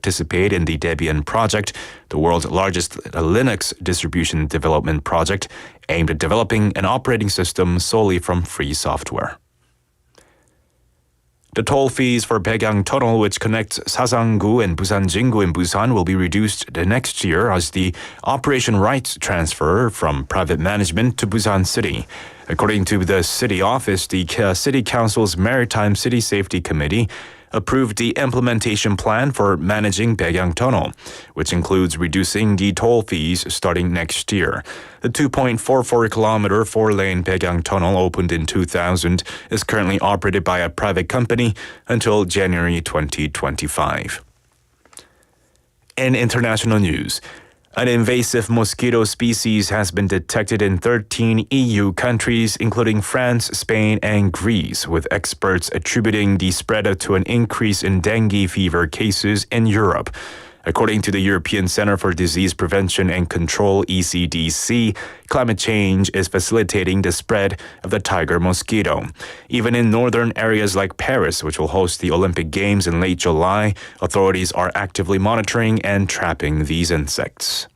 participate in the Debian project, the world's largest Linux distribution development project aimed at developing an operating system solely from free software. The toll fees for Baegang Tunnel, which connects Sasan-gu and Busan-jingu in Busan, will be reduced the next year as the operation rights transfer from private management to Busan City. According to the city office, the City Council's Maritime City Safety Committee approved the implementation plan for managing Baegang Tunnel, which includes reducing the toll fees starting next year. The 2.44-kilometer four-lane Baegang Tunnel opened in 2000 is currently operated by a private company until January 2025. In international news, an invasive mosquito species has been detected in 13 EU countries, including France, Spain, and Greece, with experts attributing the spread to an increase in dengue fever cases in Europe. According to the European Center for Disease Prevention and Control, ECDC, climate change is facilitating the spread of the tiger mosquito. Even in northern areas like Paris, which will host the Olympic Games in late July, authorities are actively monitoring and trapping these insects.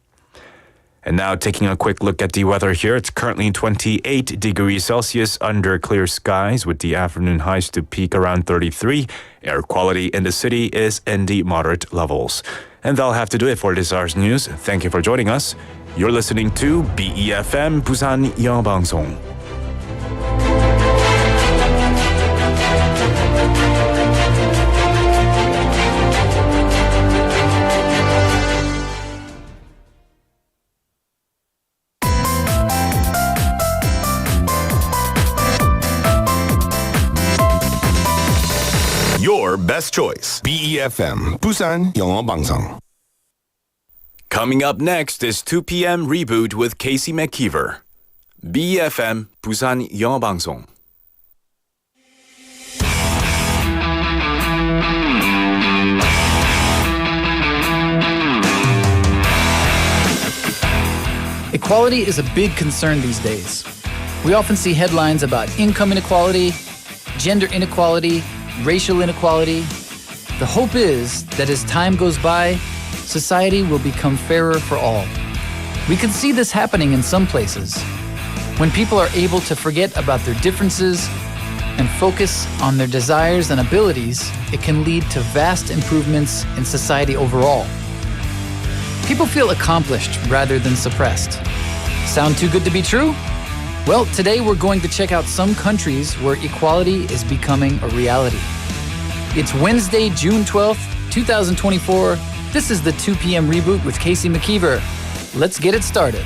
And now taking a quick look at the weather here. It's currently 28 degrees Celsius under clear skies with the afternoon highs to peak around 33. Air quality in the city is in the moderate levels. And that'll have to do it for this hour's news. Thank you for joining us. You're listening to BEFM 부산영어방송. Your best choice. BEFM 부산영어방송. Coming up next is 2 p.m. Reboot with Casey McKeever. BEFM 부산영어방송. Equality is a big concern these days. We often see headlines about income inequality, gender inequality, racial inequality. The hope is that as time goes by, society will become fairer for all. We can see this happening in some places. When people are able to forget about their differences and focus on their desires and abilities, it can lead to vast improvements in society overall. People feel accomplished rather than suppressed. Sound too good to be true? Well, today we're going to check out some countries where equality is becoming a reality. It's Wednesday, June 12th, 2024. This is the 2 p.m. Reboot with Casey McKeever. Let's get it started.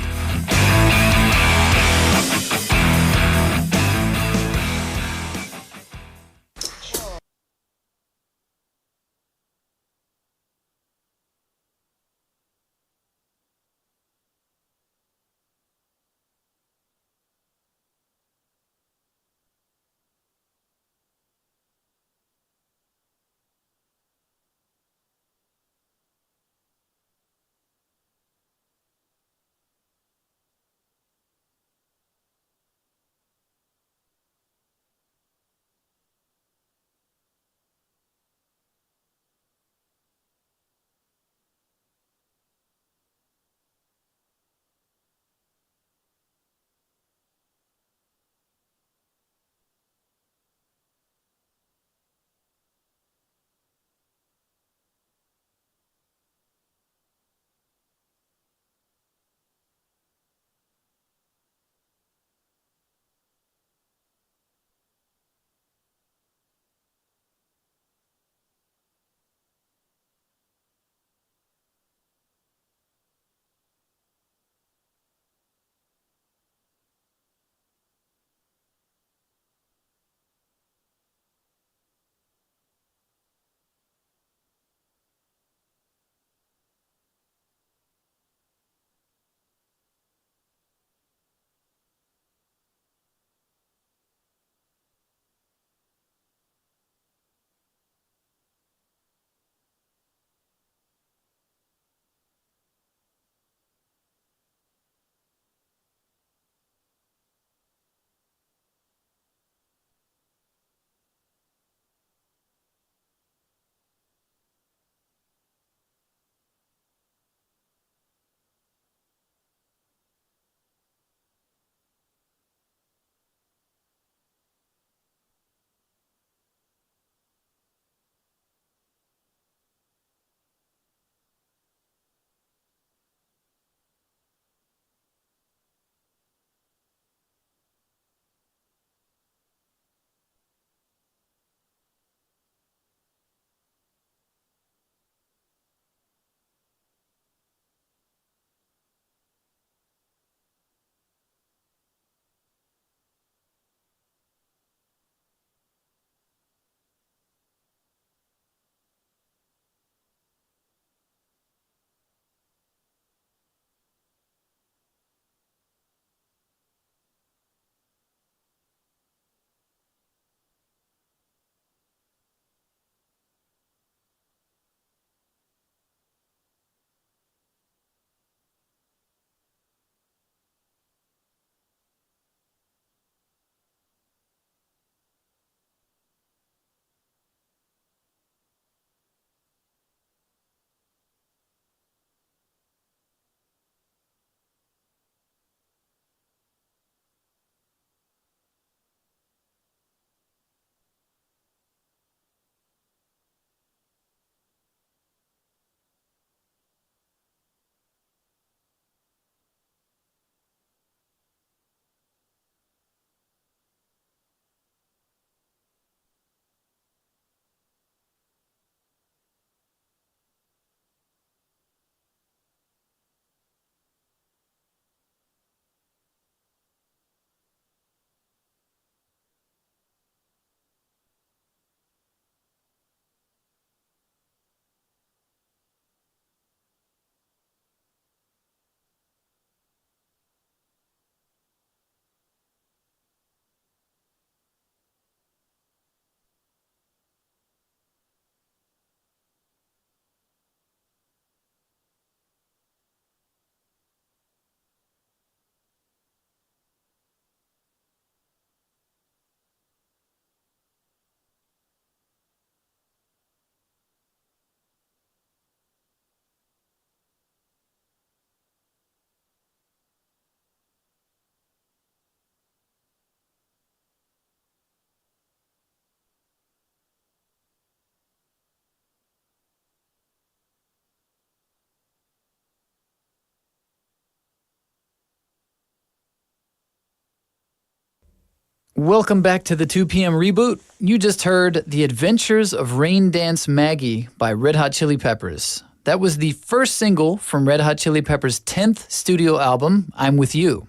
Welcome back to the 2 p.m. Reboot. You just heard The Adventures of Rain Dance Maggie by Red Hot Chili Peppers. That was the first single from Red Hot Chili Peppers' 10th studio album, I'm With You.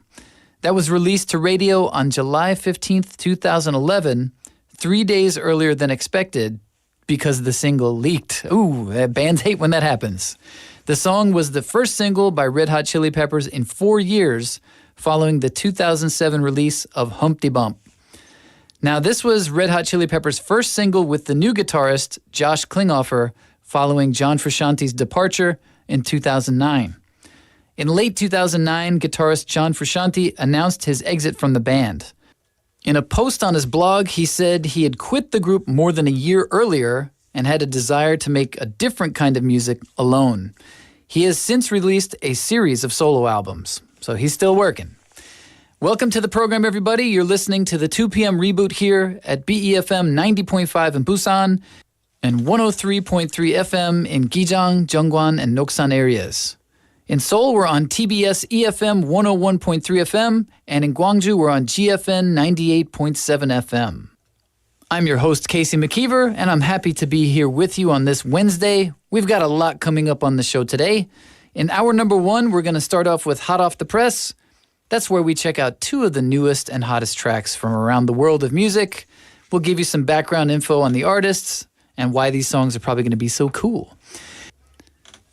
That was released to radio on July 15th, 2011, 3 days earlier than expected because the single leaked. Ooh, bands hate when that happens. The song was the first single by Red Hot Chili Peppers in 4 years following the 2007 release of Humpty Bump. Now, this was Red Hot Chili Peppers' first single with the new guitarist, Josh Klinghoffer, following John Frusciante's departure in 2009. In late 2009, guitarist John Frusciante announced his exit from the band. In a post on his blog, he said he had quit the group more than a year earlier and had a desire to make a different kind of music alone. He has since released a series of solo albums, so he's still working. Welcome to the program, everybody. You're listening to the 2 p.m. Reboot here at BEFM 90.5 in Busan and 103.3 FM in Gijang, Jeongwan, and Noksan areas. In Seoul, we're on TBS EFM 101.3 FM, and in Gwangju, we're on GFN 98.7 FM. I'm your host, Casey McKeever, and I'm happy to be here with you on this Wednesday. We've got a lot coming up on the show today. In hour number 1, we're going to start off with Hot Off the Press. That's where we check out 2 of the newest and hottest tracks from around the world of music. We'll give you some background info on the artists and why these songs are probably going to be so cool.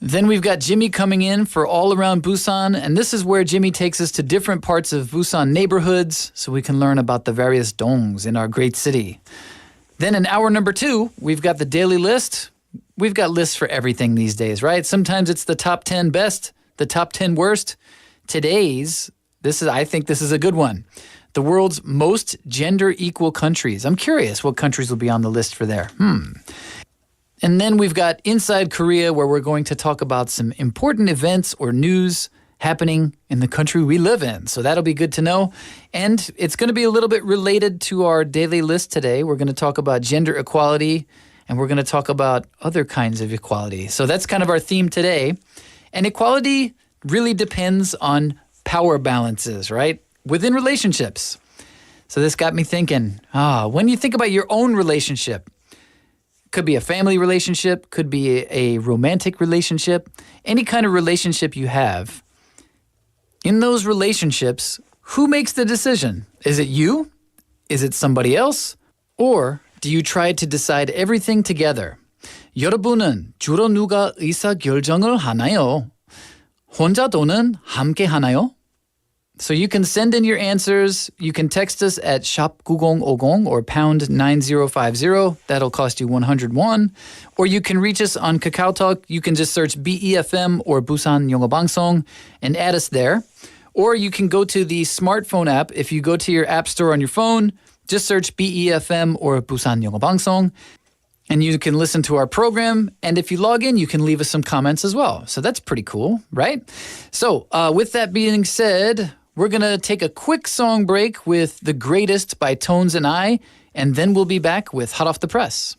Then we've got Jimmy coming in for All Around Busan, and this is where Jimmy takes us to different parts of Busan neighborhoods so we can learn about the various dongs in our great city. Then in hour number 2, we've got the daily list. We've got lists for everything these days, right? Sometimes it's the top 10 best, the top 10 worst. I think this is a good one. The world's most gender-equal countries. I'm curious what countries will be on the list for there. And then we've got Inside Korea, where we're going to talk about some important events or news happening in the country we live in. So that'll be good to know. And it's going to be a little bit related to our daily list today. We're going to talk about gender equality, and we're going to talk about other kinds of equality. So that's kind of our theme today. And equality really depends on power balances, right? Within relationships. So this got me thinking, when you think about your own relationship, could be a family relationship, could be a romantic relationship, any kind of relationship you have. In those relationships, who makes the decision? Is it you? Is it somebody else? Or do you try to decide everything together? 여러분은 주로 누가 의사결정을 하나요? 혼자 또는 함께 하나요? So you can send in your answers. You can text us at 샵9050 or pound 9050. That'll cost you 101. Or you can reach us on Kakao Talk. You can just search BEFM or Busan영어방송 and add us there. Or you can go to the smartphone app. If you go to your app store on your phone, just search BEFM or Busan영어방송. And you can listen to our program. And if you log in, you can leave us some comments as well. So that's pretty cool, right? So with that being said, we're going to take a quick song break with The Greatest by Tones and I, and then we'll be back with Hot Off the Press.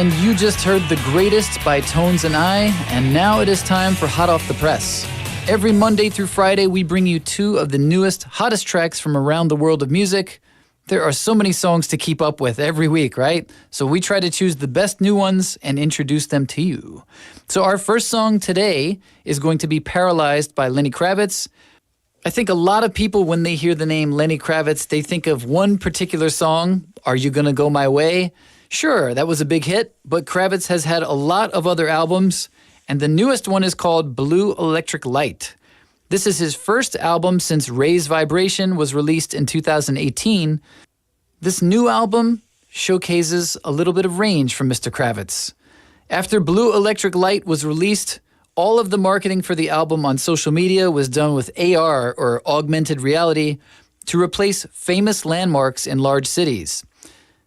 And you just heard The Greatest by Tones and I, and now it is time for Hot Off the Press. Every Monday through Friday, we bring you two of the newest, hottest tracks from around the world of music. There are so many songs to keep up with every week, right? So we try to choose the best new ones and introduce them to you. So our first song today is going to be Paralyzed by Lenny Kravitz. I think a lot of people, when they hear the name Lenny Kravitz, they think of one particular song, Are You Gonna Go My Way? Sure, that was a big hit, but Kravitz has had a lot of other albums, and the newest one is called Blue Electric Light. This is his first album since Raise Vibration was released in 2018. This new album showcases a little bit of range from Mr. Kravitz. After Blue Electric Light was released, all of the marketing for the album on social media was done with AR, or augmented reality, to replace famous landmarks in large cities.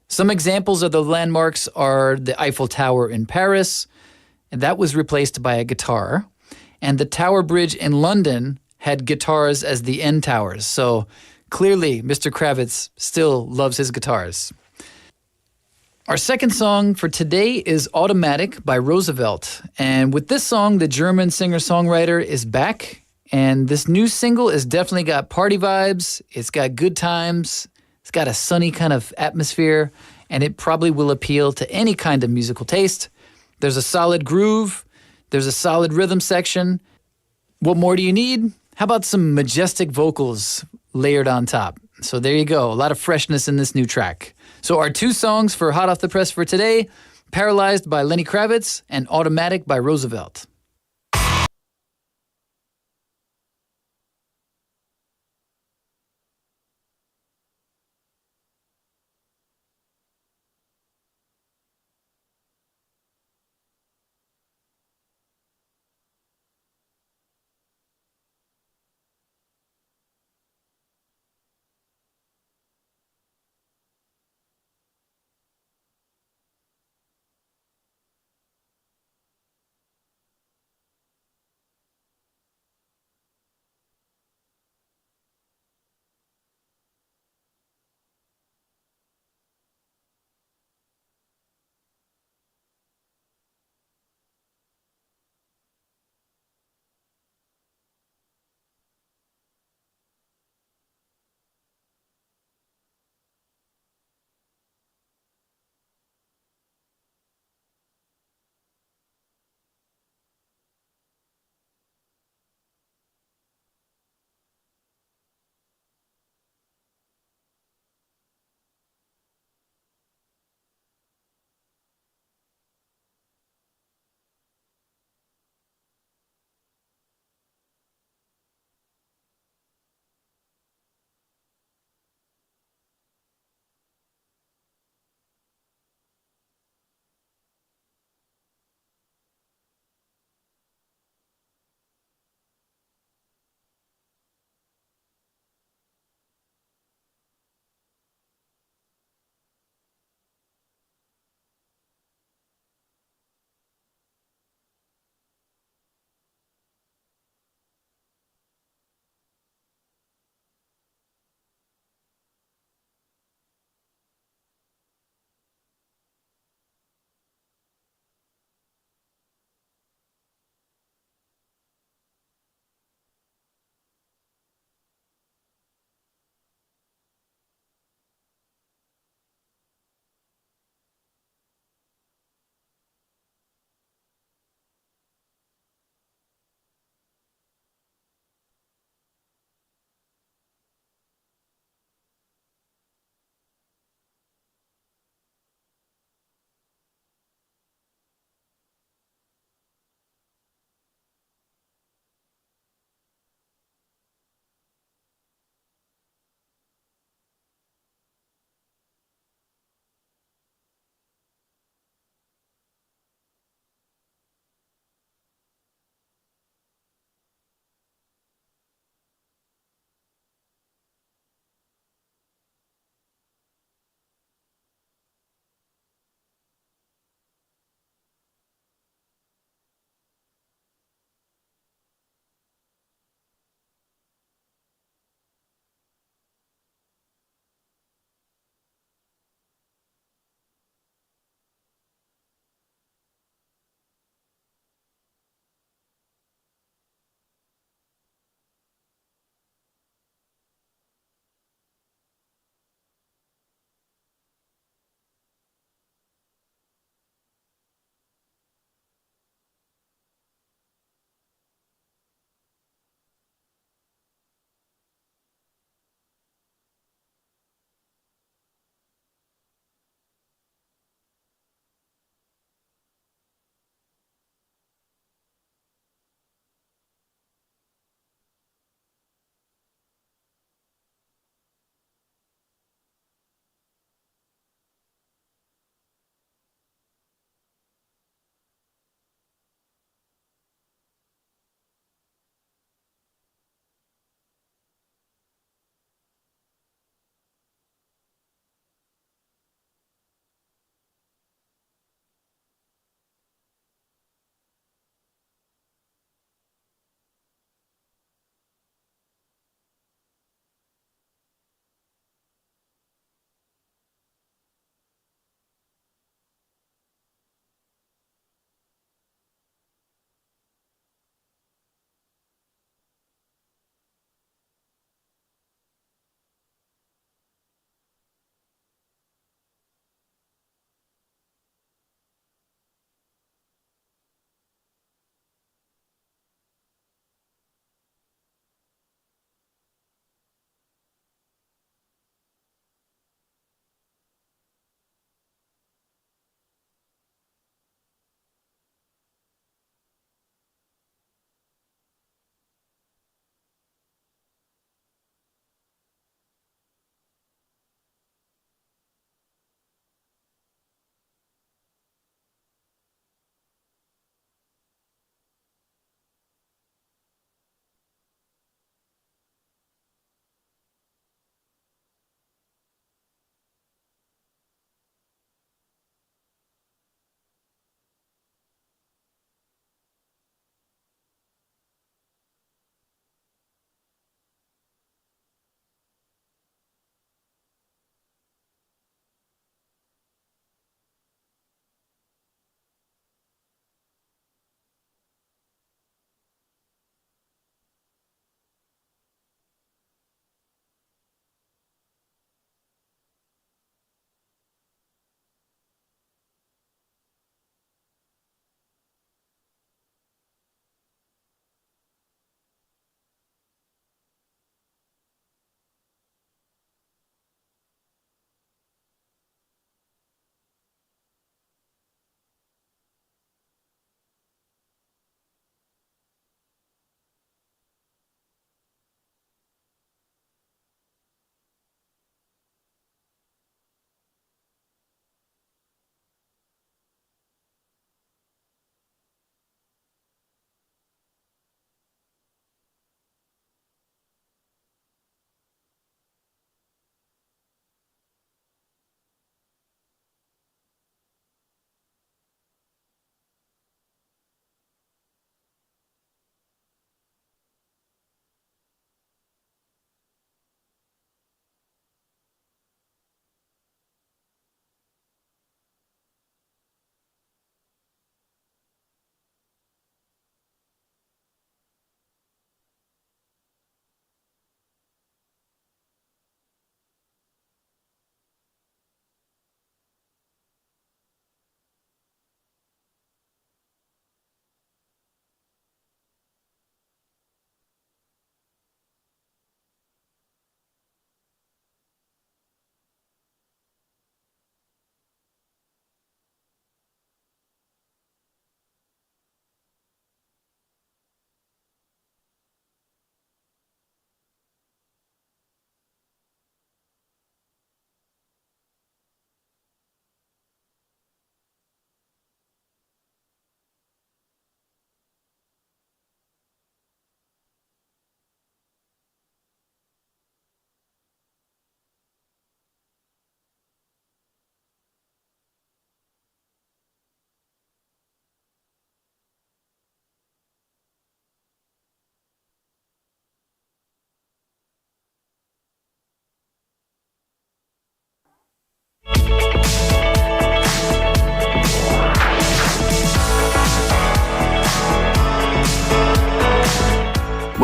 Some examples of the landmarks are the Eiffel Tower in Paris, and that was replaced by a guitar. And the Tower Bridge in London had guitars as the end towers. So clearly, Mr. Kravitz still loves his guitars. Our second song for today is Automatic by Roosevelt. And with this song, the German singer-songwriter is back. And this new single has definitely got party vibes. It's got good times. It's got a sunny kind of atmosphere, and it probably will appeal to any kind of musical taste. There's a solid groove. There's a solid rhythm section. What more do you need? How about some majestic vocals layered on top? So there you go. A lot of freshness in this new track. So our two songs for Hot Off the Press for today, Paralyzed by Lenny Kravitz and Automatic by Roosevelt.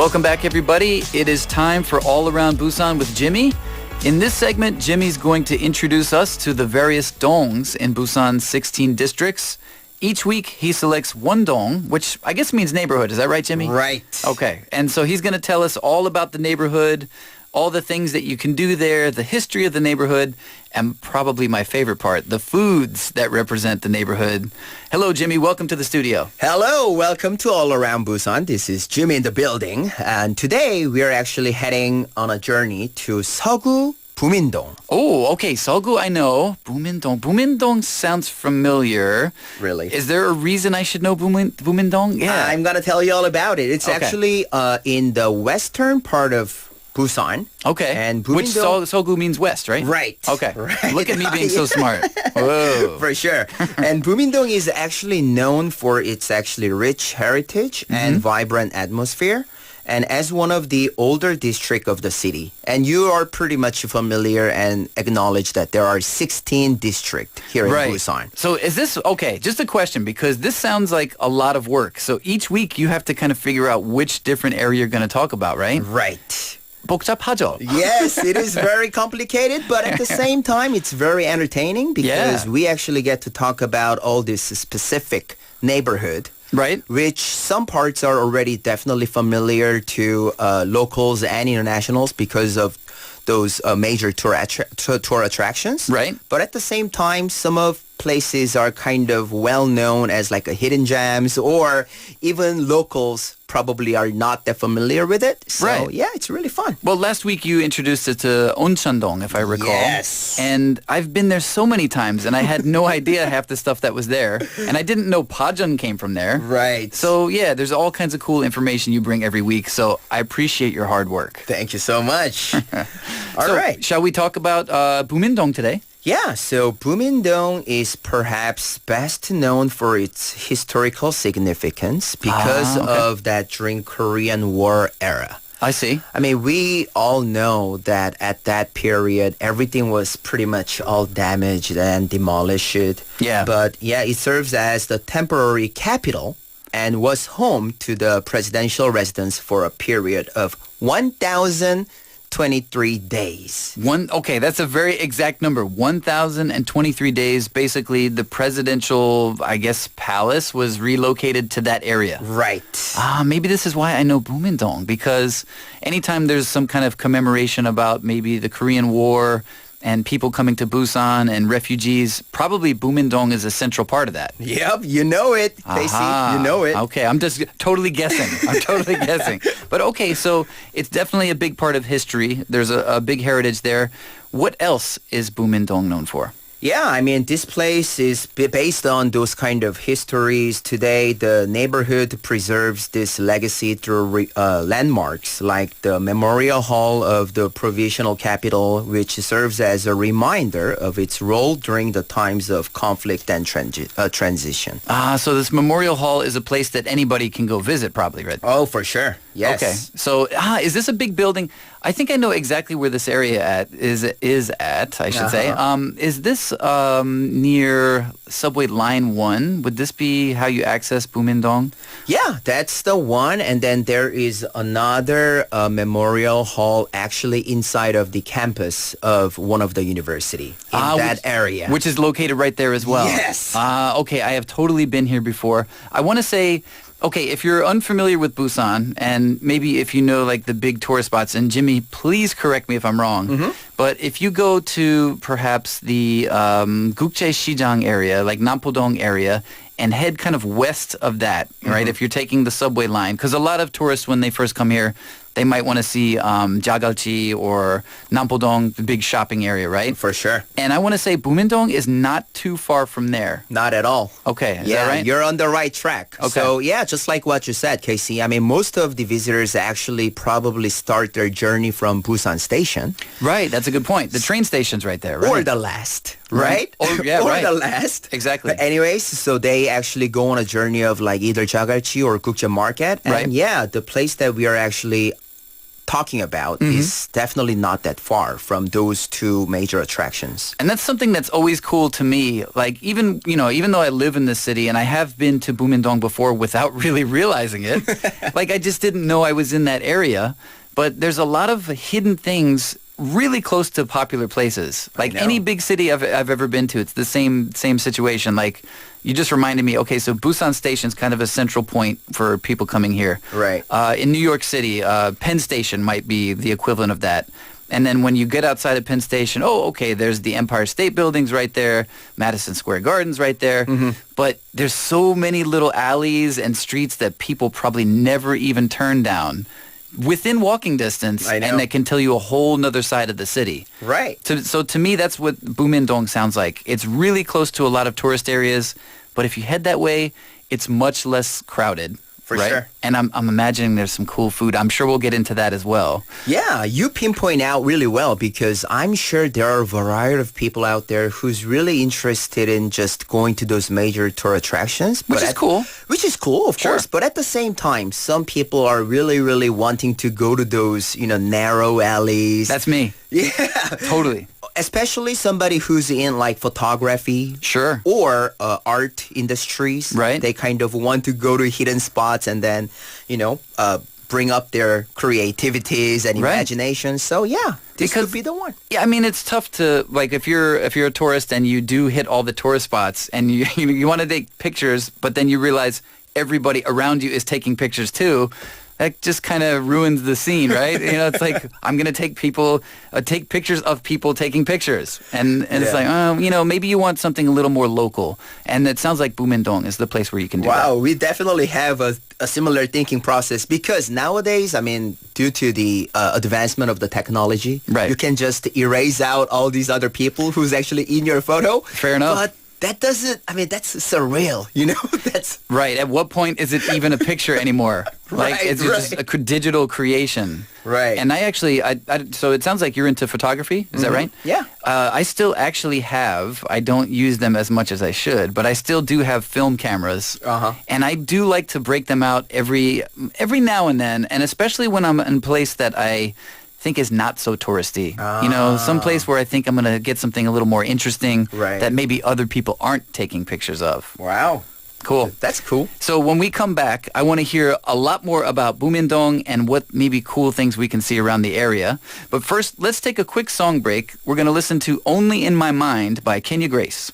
Welcome back, everybody. It is time for All Around Busan with Jimmy. In this segment, Jimmy's going to introduce us to the various dongs in Busan's 16 districts. Each week, he selects one dong, which I guess means neighborhood. Is that right, Jimmy? Right. Okay. And so he's going to tell us all about the neighborhood, all the things that you can do there, the history of the neighborhood, and probably my favorite part, the foods that represent the neighborhood. Hello, Jimmy. Welcome to the studio. Hello, welcome to All Around Busan. This is Jimmy in the building. And today we are actually heading on a journey to Seogu Bumindong. Oh, okay. Seogu, I know. Bumindong. Bumindong sounds familiar. Really? Is there a reason I should know Bumindong? Yeah. I'm going to tell you all about it. It's Okay. actually in the western part of Busan. Okay. And Which Bumindong... Seogu means west, right? Right. Okay. Right. Look at me being so smart. Whoa. For sure. And Bumindong is actually known for its actually rich heritage and vibrant atmosphere, and as one of the older districts of the city. And you are pretty much familiar and acknowledge that there are 16 districts here in Busan. So is this, okay, just a question, because this sounds like a lot of work. So each week you have to kind of figure out which different area you're going to talk about, right? Right. 복잡하죠? Yes, it is very complicated, but at the same time, it's very entertaining because we actually get to talk about all this specific neighborhood. Right. Which some parts are already definitely familiar to locals and internationals because of those major tour attractions. Right. But at the same time, some of places are kind of well known as like a hidden gems, or even locals probably are not that familiar with it. So Right. yeah, it's really fun. Well, last week you introduced it to Oncheon-dong, if I recall. Yes. And I've been there so many times, and I had no idea half the stuff that was there. And I didn't know Pajeon came from there. Right. So, yeah, there's all kinds of cool information you bring every week. So I appreciate your hard work. Thank you so much. All So, right. shall we talk about Bumindong today? Yeah, so Bumindong is perhaps best known for its historical significance because of that during Korean War era. I see. I mean, we all know that at that period, everything was pretty much all damaged and demolished. Yeah. But yeah, it serves as the temporary capital and was home to the presidential residence for a period of 1,023 days. Okay, that's a very exact number. 1,023 days. Basically, the presidential, I guess, palace was relocated to that area. Right. Maybe this is why I know Bumindong, because anytime there's some kind of commemoration about maybe the Korean War and people coming to Busan and refugees, probably Bumindong is a central part of that. Yep, you know it, Casey. Aha. You know it. Okay, I'm just totally guessing. I'm totally guessing. But okay, so it's definitely a big part of history. There's a big heritage there. What else is Bumindong known for? Yeah, I mean, this place is based on those kind of histories. Today, the neighborhood preserves this legacy through landmarks like the Memorial Hall of the Provisional Capital, which serves as a reminder of its role during the times of conflict and transition. So this Memorial Hall is a place that anybody can go visit, probably, right? Oh, for sure. Yes. Okay. So, is this a big building? I think I know exactly where this area is at, I should say. Is this near Subway Line 1? Would this be how you access Bumindong? Yeah, that's the one. And then there is another memorial hall actually inside of the campus of one of the university in that area. Which is located right there as well. Yes. Okay, I have totally been here before. I want to say, okay, if you're unfamiliar with Busan, and maybe if you know like the big tourist spots, and Jimmy, please correct me if I'm wrong, but if you go to perhaps the Gukjae-Sijang area, like Nampodong area, and head kind of west of that, right, if you're taking the subway line, because a lot of tourists, when they first come here, they might want to see Jagalchi or Nampodong, the big shopping area, right? For sure. And I want to say Bumindong is not too far from there. Not at all. Okay, is Yeah, that right? you're on the right track. Okay. So yeah, just like what you said, Casey, I mean, most of the visitors actually probably start their journey from Busan Station. Right, that's a good point. The train station's right there, right? Or the last, right? Or, yeah, or right. the last. Exactly. But anyways, so they actually go on a journey of like either Jagalchi or Gukja Market. And Right. yeah, the place that we are actually talking about is definitely not that far from those two major attractions. And that's something that's always cool to me. Like even though I live in this city and I have been to Bumindong before without really realizing it, like I just didn't know I was in that area. But there's a lot of hidden things really close to popular places. Like any big city I've ever been to, it's the same situation. Like you just reminded me, okay, so Busan Station's kind of a central point for people coming here. Right. In New York City, Penn Station might be the equivalent of that. And then when you get outside of Penn Station, okay, there's the Empire State Building's right there, Madison Square Garden's right there. But there's so many little alleys and streets that people probably never even turn down within walking distance, and that can tell you a whole nother side of the city. Right. So to me, that's what Bumindong sounds like. It's really close to a lot of tourist areas, but if you head that way, it's much less crowded. For right? sure. And I'm imagining there's some cool food. I'm sure we'll get into that as well. Yeah, you pinpoint out really well because I'm sure there are a variety of people out there who's really interested in just going to those major tour attractions. Which is cool. Which is cool, of Sure. course. But at the same time, some people are really, really wanting to go to those, narrow alleys. That's me. Yeah. Totally. Especially somebody who's in like photography. Sure. Or art industries. Right. They kind of want to go to hidden spots and then, bring up their creativities and Right. imagination. So yeah, this Because- could be the one. Yeah, I mean it's tough to like if you're a tourist and you do hit all the tourist spots and you want to take pictures, but then you realize everybody around you is taking pictures too. That just kind of ruins the scene, right? It's like I'm gonna take pictures of people taking pictures, and it's like maybe you want something a little more local, and it sounds like Bumindong is the place where you can do that. Wow, we definitely have a similar thinking process because nowadays, I mean, due to the advancement of the technology, Right. you can just erase out all these other people who's actually in your photo. Fair enough. But that doesn't, that's surreal, that's... Right. At what point is it even a picture anymore? Like Right, it's just a digital creation. Right. And I actually, so it sounds like you're into photography. Is that right? Yeah. I still actually have. I don't use them as much as I should, but I still do have film cameras. And I do like to break them out every now and then, and especially when I'm in a place that I think is not so touristy. Some place where I think I'm going to get something a little more interesting Right. that maybe other people aren't taking pictures of. Wow. Cool. That's cool. So when we come back, I want to hear a lot more about Bumindong and what maybe cool things we can see around the area. But first, let's take a quick song break. We're going to listen to Only in My Mind by Kenya Grace.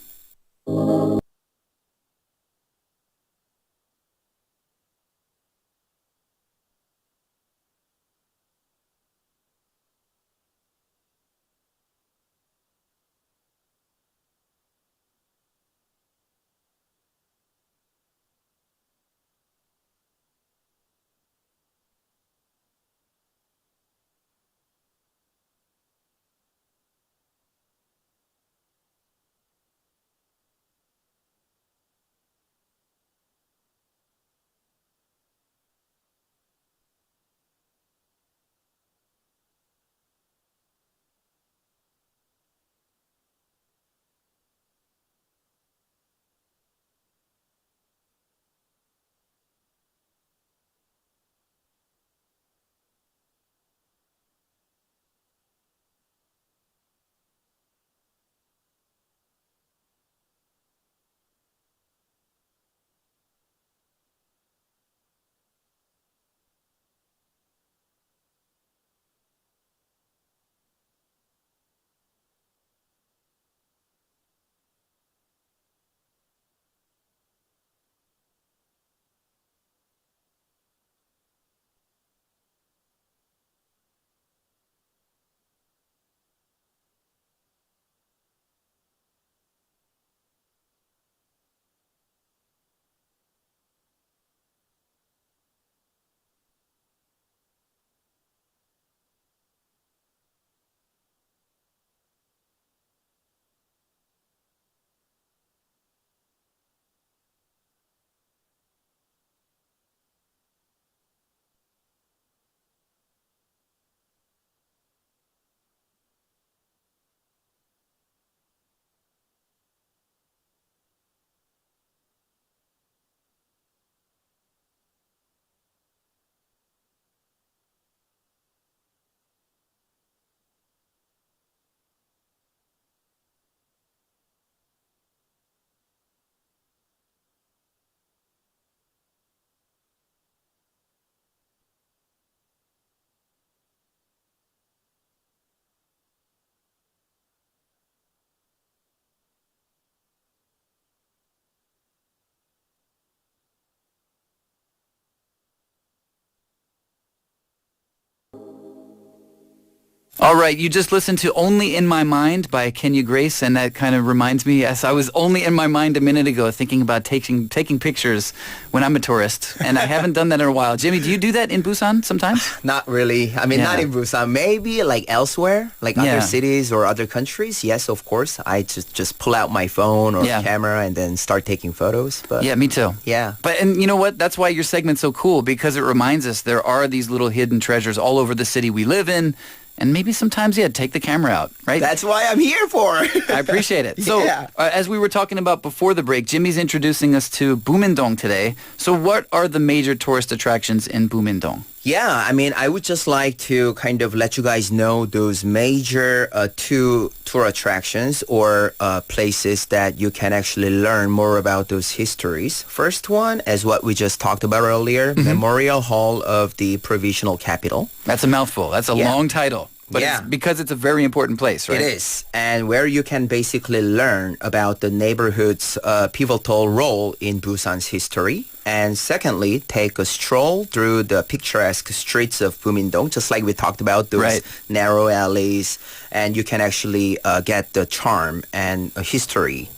All right, you just listened to Only in My Mind by Kenya Grace, and that kind of reminds me, yes, I was only in my mind a minute ago thinking about taking pictures when I'm a tourist, and I haven't done that in a while. Jimmy, do you do that in Busan sometimes? Not really. I mean, not in Busan. Maybe like elsewhere, like other cities or other countries. Yes, of course. I just pull out my phone or camera and then start taking photos. But yeah, me too. Yeah. But, and you know what? That's why your segment's so cool, because it reminds us there are these little hidden treasures all over the city we live in. And maybe sometimes, take the camera out, right? That's why I'm here for. I appreciate it. So, as we were talking about before the break, Jimmy's introducing us to Bumindong today. So what are the major tourist attractions in Bumindong? Yeah, I mean, I would just like to kind of let you guys know those major two tour attractions or places that you can actually learn more about those histories. First one is what we just talked about earlier, Memorial Hall of the Provisional Capital. That's a mouthful. That's a long title. But it's because it's a very important place, right? It is. And where you can basically learn about the neighborhood's pivotal role in Busan's history. And secondly, take a stroll through the picturesque streets of Bumindong, just like we talked about, those narrow alleys. And you can actually get the charm and history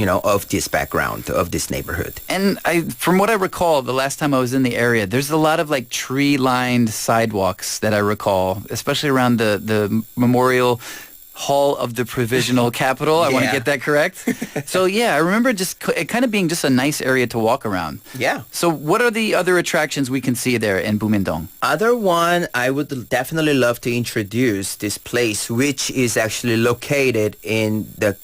of this background, of this neighborhood. And from what I recall, the last time I was in the area, there's a lot of like tree-lined sidewalks that I recall, especially around the Memorial Hall of the Provisional Capital. I want to get that correct. So I remember it kind of being just a nice area to walk around. Yeah. So what are the other attractions we can see there in Bumindong? Other one, I would definitely love to introduce this place, which is actually located in the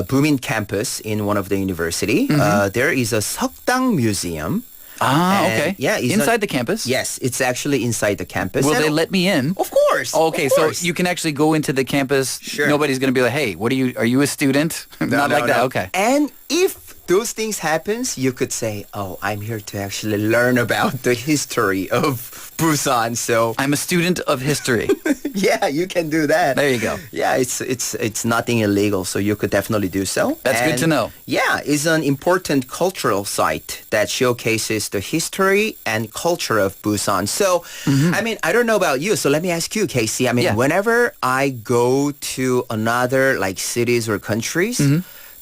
Bumin campus in one of the university. There is a Seokdang Museum. Okay. Yeah. Inside the campus? Yes, it's actually inside the campus. Will they let me in? Of course. Okay, of course. so you can actually go into the campus. Sure. Nobody's going to be like, hey, are you a student? Not like that. Okay. And if those things happens, you could say, oh, I'm here to actually learn about the history of Busan. So I'm a student of history. Yeah, you can do that. There you go. Yeah, it's nothing illegal, so you could definitely do so. That's good to know. Yeah, it's an important cultural site that showcases the history and culture of Busan. So, I mean, I don't know about you, so let me ask you, Casey. I mean, whenever I go to another like cities or countries,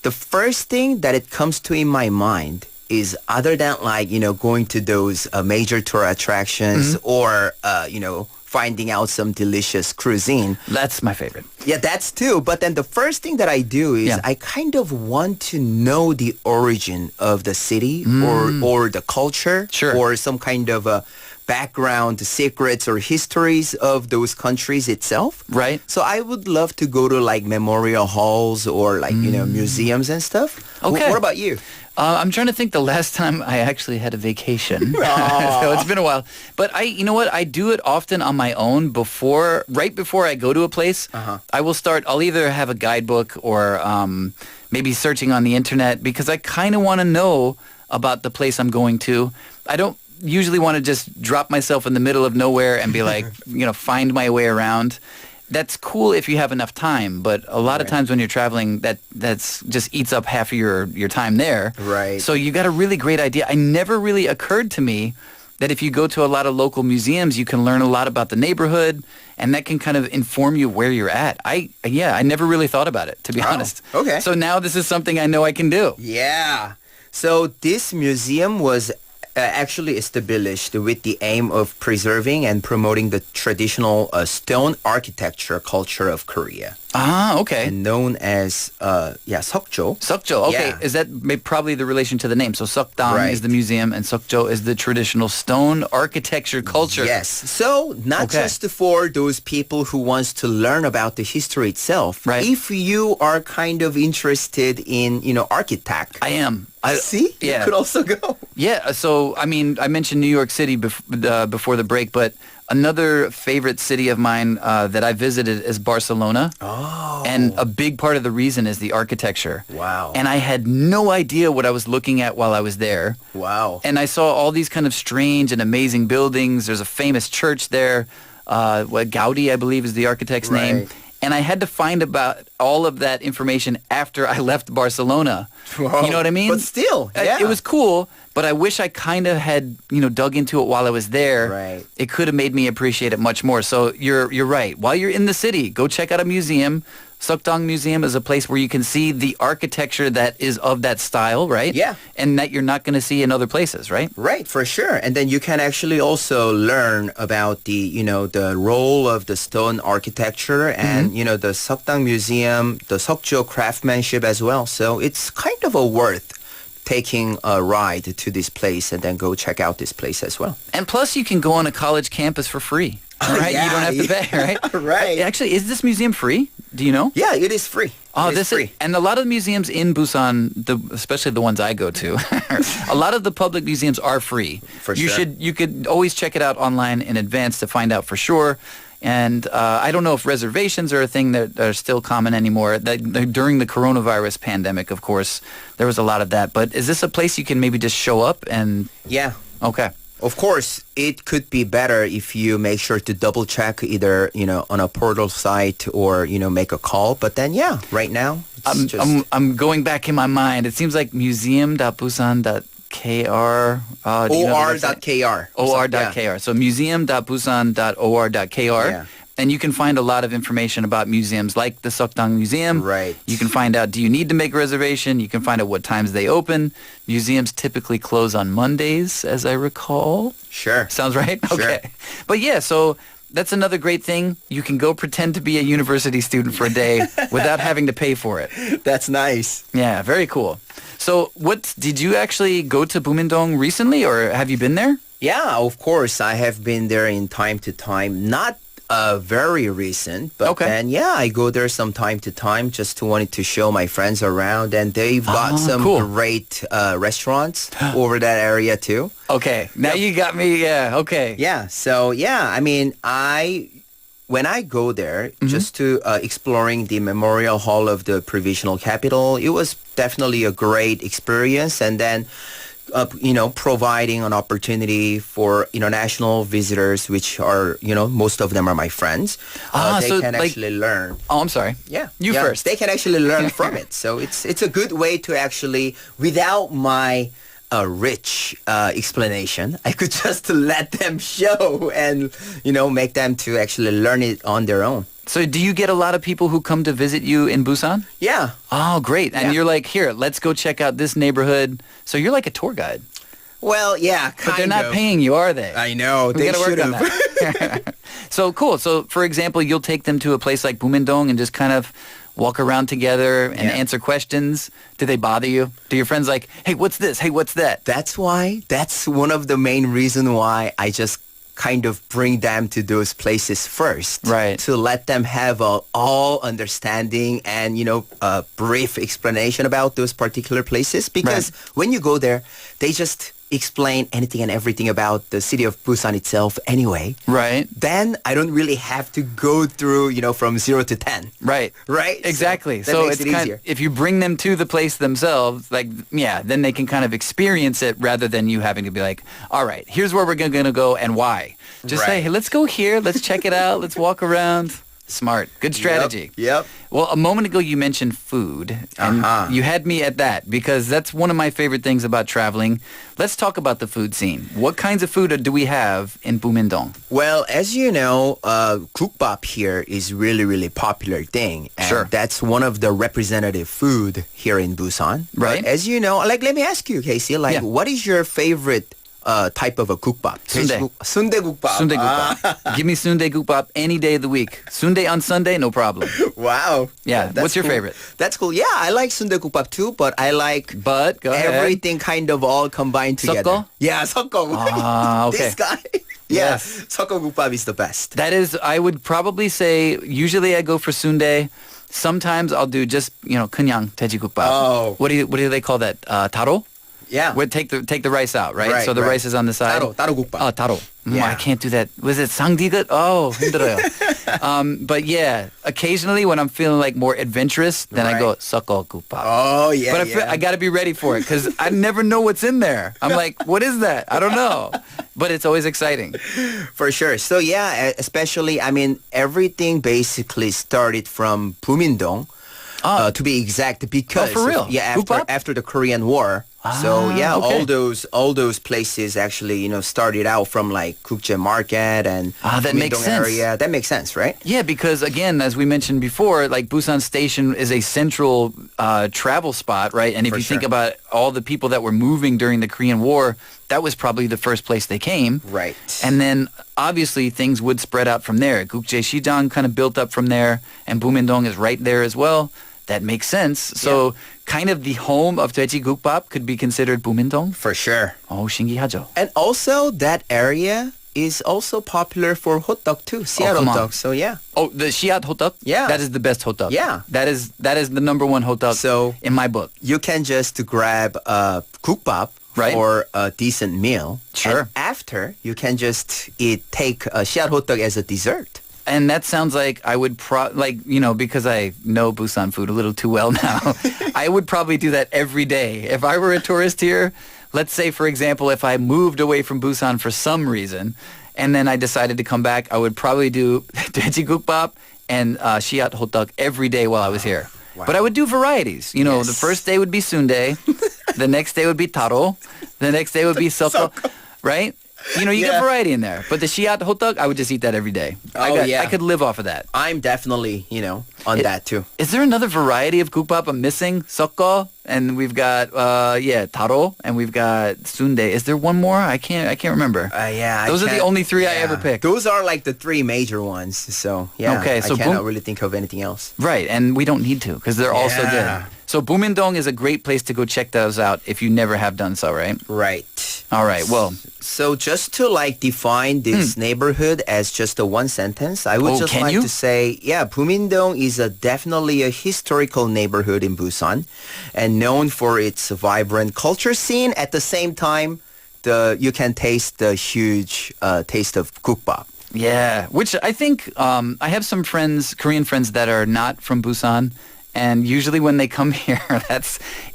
the first thing that it comes to in my mind is, other than like, going to those major tour attractions or, finding out some delicious cuisine. That's my favorite. Yeah, that's too. But then the first thing that I do is I kind of want to know the origin of the city or the culture or some kind of a background, secrets or histories of those countries itself. Right. So I would love to go to like memorial halls or like, museums and stuff. Okay. What about you? I'm trying to think the last time I actually had a vacation. So it's been a while. But you know what? I do it often on my own right before I go to a place. I'll either have a guidebook or maybe searching on the internet, because I kind of want to know about the place I'm going to. I don't usually want to just drop myself in the middle of nowhere and be like, find my way around. That's cool if you have enough time, but a lot of times when you're traveling, that's just eats up half of your time there. Right. So you got a really great idea. I never really occurred to me that if you go to a lot of local museums, you can learn a lot about the neighborhood, and that can kind of inform you where you're at. I never really thought about it, to be honest. Okay. So now this is something I know I can do. Yeah. So this museum was actually established with the aim of preserving and promoting the traditional stone architecture culture of Korea. Okay. And known as, Seokjo. Seokjo, okay. Yeah. Is that probably the relation to the name? So Seokdang is the museum and Seokjo is the traditional stone architecture culture. Yes. So not just for those people who wants to learn about the history itself. Right. If you are kind of interested in, architect. I am. See? Yeah. You could also go. Yeah. So, I mean, I mentioned New York City before the break, but another favorite city of mine that I visited is Barcelona. Oh. And a big part of the reason is the architecture. Wow. And I had no idea what I was looking at while I was there. Wow. And I saw all these kind of strange and amazing buildings. There's a famous church there. Gaudi, I believe, is the architect's name. and I had to find about all of that information after I left Barcelona. Whoa. You know what I mean? But still, yeah. It was cool, but I wish I kind of had, dug into it while I was there. Right. It could have made me appreciate it much more. So you're right. While you're in the city, go check out a museum. Seokdong Museum is a place where you can see the architecture that is of that style, right? Yeah. And that you're not going to see in other places, right? Right, for sure. And then you can actually also learn about the role of the stone architecture and, the Seokdang Museum, the Seokjo craftsmanship as well. So it's kind of worth taking a ride to this place and then go check out this place as well. And plus you can go on a college campus for free, right? yeah, You don't have to pay, right? Right. Actually, is this museum free? Do you know? Yeah, it is free. Oh, It is free. and a lot of museums in Busan, especially the ones I go to, a lot of the public museums are free. For sure. You could always check it out online in advance to find out for sure. And I don't know if reservations are a thing that are still common anymore. During the coronavirus pandemic, of course, there was a lot of that. But is this a place you can maybe just show up and? Yeah. Okay. Of course, it could be better if you make sure to double check either, on a portal site or, make a call. But then, yeah, right now, it's I'm going back in my mind. It seems like museum.busan.kr. or.kr. or.kr. So museum.busan.or.kr. Yeah. And you can find a lot of information about museums like the Seokdang Museum. Right. You can find out, do you need to make a reservation? You can find out what times they open. Museums typically close on Mondays, as I recall. Sure. Sounds right? Sure. Okay. But yeah, so that's another great thing. You can go pretend to be a university student for a day without having to pay for it. That's nice. Yeah, very cool. So did you actually go to Bumindong recently, or have you been there? Yeah, of course. I have been there in time to time. Not very recent, but Okay. then, yeah, I go there some time to time just to wanted to show my friends around. And they've got some cool. great restaurants over that area too. Okay, now you got me. Yeah, okay. Yeah, so yeah, I mean, when I go there just to exploring the Memorial Hall of the Provisional Capital, it was definitely a great experience. And then providing an opportunity for international visitors, which are, most of them are my friends. They so can like- actually learn. Oh, I'm sorry. Yeah. You yeah, first. They can actually learn from it. So it's a good way to actually, without my rich explanation, I could just let them show and, make them to actually learn it on their own. So do you get a lot of people who come to visit you in Busan? Yeah. Oh, great. And Yeah. you're like, here, let's go check out this neighborhood. So you're like a tour guide. Well, yeah, kind But they're not of. paying you, are they? I know. We They gotta work should on have. that. So cool. So for example, you'll take them to a place like Bumindong and just kind of walk around together and Yeah. answer questions. Do they bother you? Do your friends like, hey, what's this? Hey, what's that? That's one of the main reason why I just kind of bring them to those places first. Right. To let them have all understanding and, a brief explanation about those particular places. Because when you go there, they just explain anything and everything about the city of Busan itself anyway. Right. Then I don't really have to go through, from 0 to 10. Right. Right? Exactly. So, So, that makes it's it kind easier. if you bring them to the place themselves, then they can kind of experience it rather than you having to be like, all right, here's where we're going to go and why. Just say, Right. hey, let's go here. Let's check it out. Let's walk around. Smart. Good strategy. Yep. Well, a moment ago you mentioned food, and you had me at that because that's one of my favorite things about traveling. Let's talk about the food scene. What kinds of food do we have in Bumindong? Well, as you know, gukbap here is really, really popular thing. And Sure. that's one of the representative food here in Busan. Right. But as you know, let me ask you, Casey, Yeah. what is your favorite type of a gukbap? Sundae. Sundae gukbap. Sundae gukbap. Give me sundae gukbap any day of the week. Sundae on Sunday, no problem. Wow. Yeah. That's What's your cool. favorite? That's cool. Yeah, I like sundae gukbap too, but I like But go ahead. everything kind of all combined together. Sokko? Yeah, sokko. Ah, okay. This guy. Yeah, Yes. sokko gukbap is the best. That is, I would probably say, usually I go for sundae. Sometimes I'll do just, 그냥 돼지국밥. Oh. What do they call that? Taro? Yeah. Take the rice out, right? Right, So the right. rice is on the side. Taro gukbap. Oh, taro. Yeah. I can't do that. Was it 상디귿? Oh, 힘들어요. But yeah, occasionally when I'm feeling like more adventurous, then I go Right. 섞어국밥. Oh, yeah, But I got to be ready for it because I never know what's in there. I'm like, what is that? I don't know. but it's always exciting. For sure. So yeah, especially, I mean, everything basically started from Bumindong, to be exact, because for real? after the Korean War. So yeah, okay. all those places actually, started out from like Gukje Market and that makes Bumindong sense. area. That makes sense, right? Yeah, because again, as we mentioned before, like Busan Station is a central travel spot, right? And if For you think sure. about all the people that were moving during the Korean War, that was probably the first place they came. Right. And then obviously things would spread out from there. Gukje Shijang kind of built up from there, and Bumindong is right there as well. That makes sense. So kind of the home of Daeji Gukbap could be considered Bumindong. For sure. Oh, 신기하죠. And also that area is also popular for hot dog too. Seattle come hot on. dog. So yeah. Oh, the Shiat hotdog? Yeah. That is the best hotdog. Yeah. That is the number one hotdog So- in my book. You can just grab a gukbap Right. for a decent meal. Sure. And after, you can just take a seat hot dog as a dessert. And that sounds like I would because I know Busan food a little too well now, I would probably do that every day. If I were a tourist here, let's say, for example, if I moved away from Busan for some reason, and then I decided to come back, I would probably do Daeji Gukbap and Shiat hotdog every day while I was here. Wow. But I would do varieties. You know, Yes. the first day would be sundae, the next day would be taro, the next day would be soko, right? You know, you Yeah. get variety in there. But the Shiat hotdog, I would just eat that every day. Yeah. I could live off of that. I'm definitely, on that too. Is there another variety of gukbap I'm missing? Sokko, and we've got taro, and we've got sundae. Is there one more? I can't remember. Yeah. Those are the only three I ever picked. Those are like the three major ones. So yeah. Okay, so I cannot boom- really think of anything else. Right, and we don't need to because they're all so good. Yeah. So Bumindong is a great place to go check those out if you never have done so, right? Right. All right, well, So just to define this neighborhood as just a one sentence, I would Oh, just can like you? to say, Bumindong is definitely a historical neighborhood in Busan and known for its vibrant culture scene. At the same time, you can taste the huge taste of gukbap. yeah, which I think I have some friends, Korean friends that are not from Busan. And usually when they come here,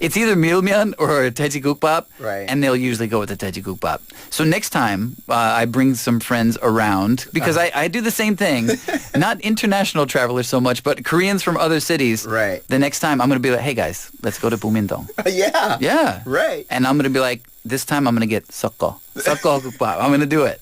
it's either milmyeon or daeji gukbap, Right. and they'll usually go with the daeji gukbap. So next time I bring some friends around because I do the same thing, not international travelers so much, but Koreans from other cities. Right. The next time I'm going to be like, hey guys, let's go to Bumindong. Yeah. Yeah. Right. And I'm going to be like, this time I'm going to get sokko gukbap. I'm going to do it.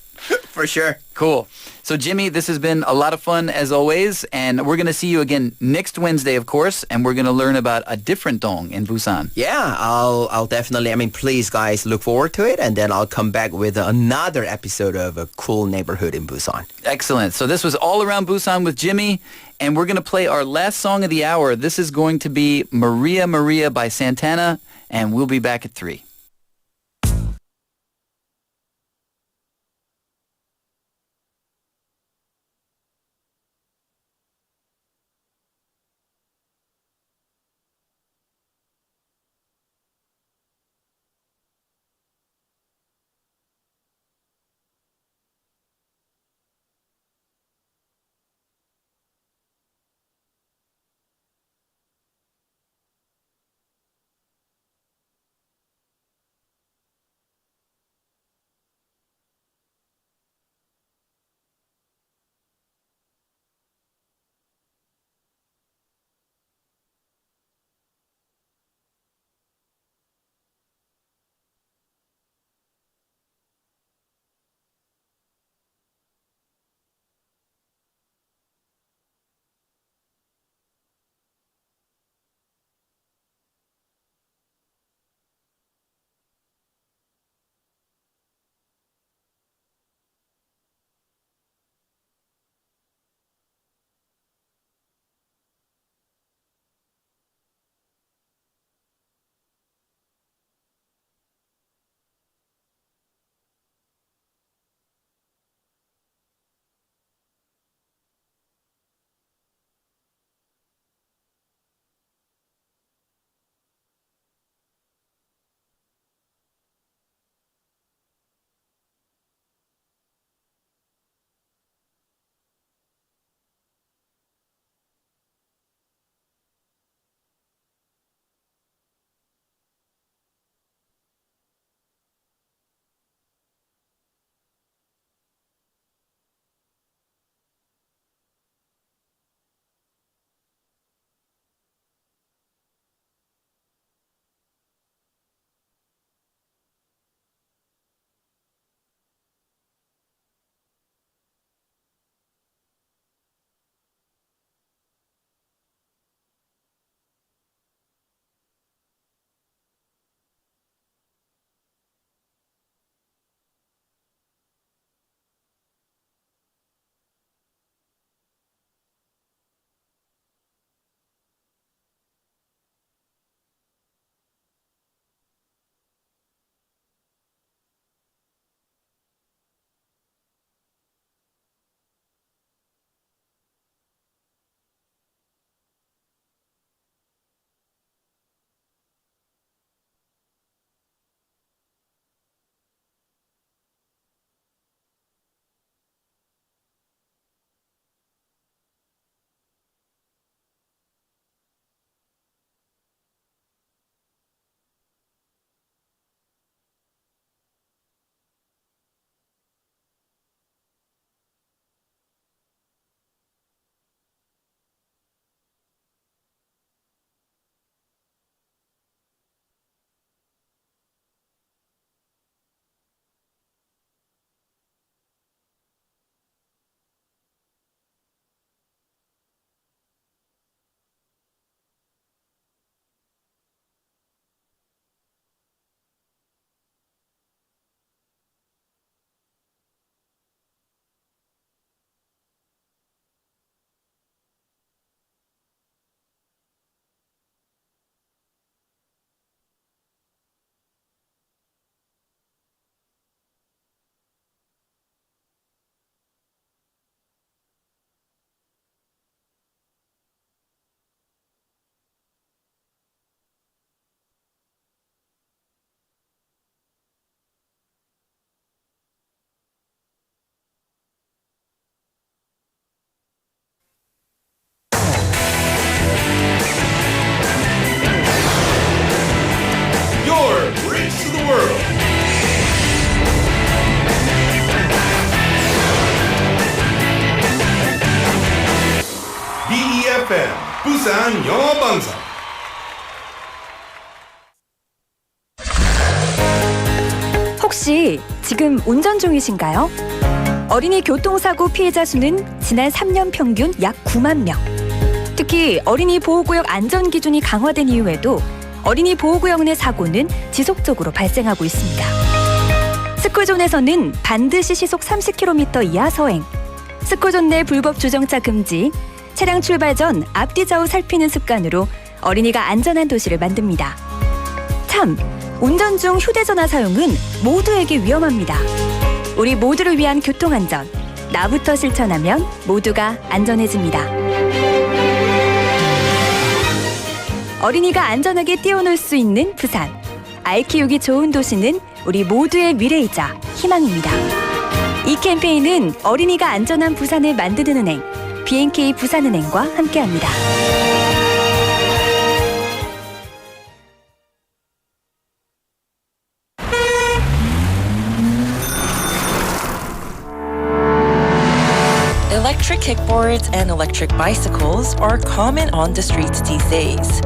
For sure. Cool. So, Jimmy, this has been a lot of fun as always, and we're going to see you again next Wednesday, of course, and we're going to learn about a different dong in Busan. Yeah, I'll definitely, please guys look forward to it, and then I'll come back with another episode of A Cool Neighborhood in Busan. Excellent. So this was All Around Busan with Jimmy, and we're going to play our last song of the hour. This is going to be Maria Maria by Santana, and we'll be back at 3. 부산영어방송. 혹시 지금 운전 중이신가요? 어린이 교통사고 피해자 수는 지난 3년 평균 약 9만 명. 특히 어린이 보호구역 안전 기준이 강화된 이후에도 어린이 보호구역 내 사고는 지속적으로 발생하고 있습니다. 스쿨존에서는 반드시 시속 30km 이하 서행, 스쿨존 내 불법 주정차 금지, 차량 출발 전 앞뒤 좌우 살피는 습관으로 어린이가 안전한 도시를 만듭니다. 참, 운전 중 휴대전화 사용은 모두에게 위험합니다. 우리 모두를 위한 교통안전, 나부터 실천하면 모두가 안전해집니다. 어린이가 안전하게 뛰어놀 수 있는 부산. 아이 키우기 좋은 도시는 우리 모두의 미래이자 희망입니다. 이 캠페인은 어린이가 안전한 부산을 만드는 은행, B&K 부산은행과 함께합니다. Electric kickboards and electric bicycles are common on the streets these days.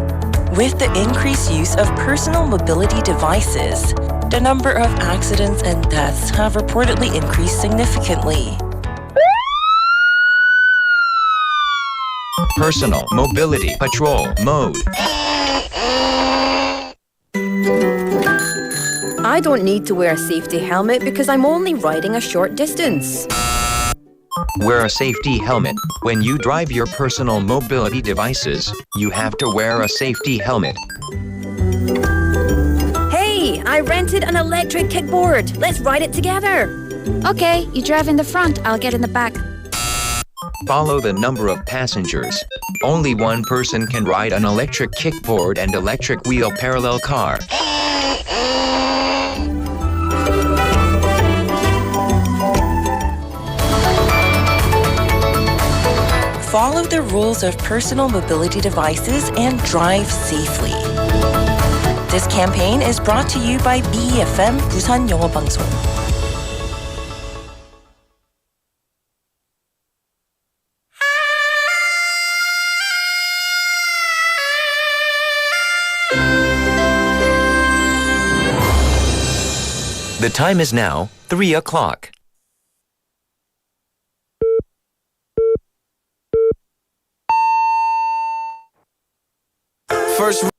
With the increased use of personal mobility devices, the number of accidents and deaths have reportedly increased significantly. Personal Mobility Patrol Mode. I don't need to wear a safety helmet because I'm only riding a short distance. Wear a safety helmet. When you drive your personal mobility devices, you have to wear a safety helmet. Hey, I rented an electric kickboard. Let's ride it together. Okay, you drive in the front, I'll get in the back. Follow the number of passengers. Only one person can ride an electric kickboard and electric wheel parallel car. Follow the rules of personal mobility devices and drive safely. This campaign is brought to you by BEFM 부산영어방송. The time is now 3 o'clock. First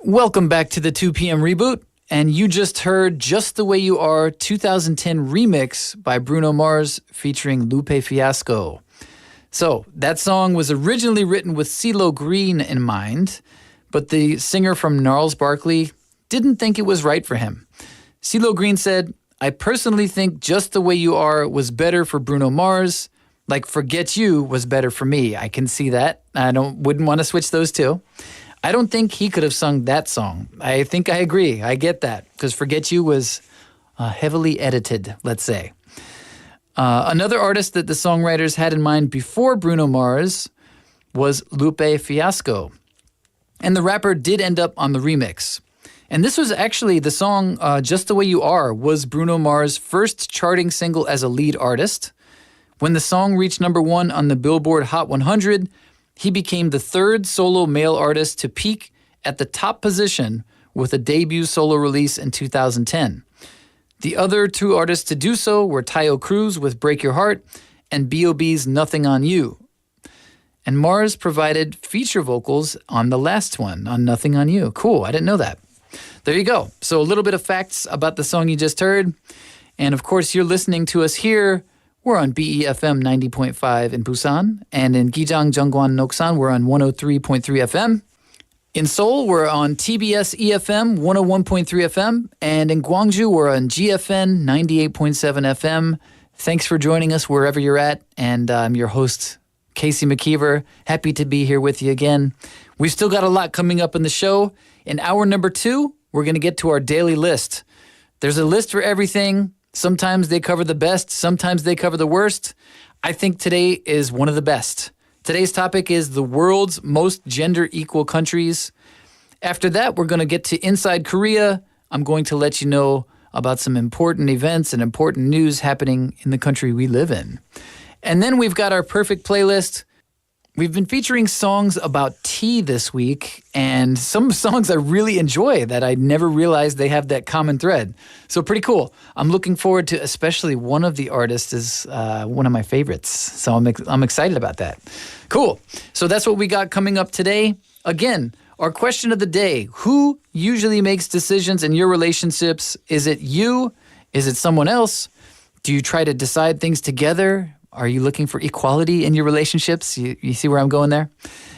Welcome back to the 2 p.m. Reboot. And you just heard Just the Way You Are 2010 remix by Bruno Mars featuring Lupe Fiasco. So that song was originally written with CeeLo Green in mind, but the singer from Gnarls Barkley didn't think it was right for him. CeeLo Green said, I personally think Just the Way You Are was better for Bruno Mars, like Forget You was better for me. I can see that. Wouldn't want to switch those two. I don't think he could have sung that song. I think I agree. I get that because Forget You was heavily edited, let's say. Another artist that the songwriters had in mind before Bruno Mars was Lupe Fiasco. And the rapper did end up on the remix. And this was actually the song Just the Way You Are was Bruno Mars' first charting single as a lead artist. When the song reached number 1 on the Billboard Hot 100, he became the third solo male artist to peak at the top position with a debut solo release in 2010. The other two artists to do so were Tayo Cruz with Break Your Heart and B.O.B.'s Nothing on You. And Mars provided feature vocals on the last one, on Nothing on You. Cool, I didn't know that. There you go. So a little bit of facts about the song you just heard. And of course, you're listening to us here. We're on BEFM 90.5 in Busan, and in Gijang, Jeongwan, Noksan, we're on 103.3 FM. In Seoul, we're on TBS EFM 101.3 FM, and in Gwangju, we're on GFN 98.7 FM. Thanks for joining us wherever you're at, and I'm your host, Casey McKeever. Happy to be here with you again. We've still got a lot coming up in the show. In hour number 2, we're going to get to our daily list. There's a list for everything. Sometimes they cover the best, sometimes they cover the worst. I think today is one of the best. Today's topic is the world's most gender-equal countries. After that, we're going to get to Inside Korea. I'm going to let you know about some important events and important news happening in the country we live in. And then we've got our perfect playlist. We've been featuring songs about tea this week, and some songs I really enjoy that I never realized they have that common thread. So pretty cool. I'm looking forward to, especially one of the artists is one of my favorites. So I'm excited about that. Cool. So that's what we got coming up today. Again, our question of the day: who usually makes decisions in your relationships? Is it you? Is it someone else? Do you try to decide things together? Are you looking for equality in your relationships? You see where I'm going there?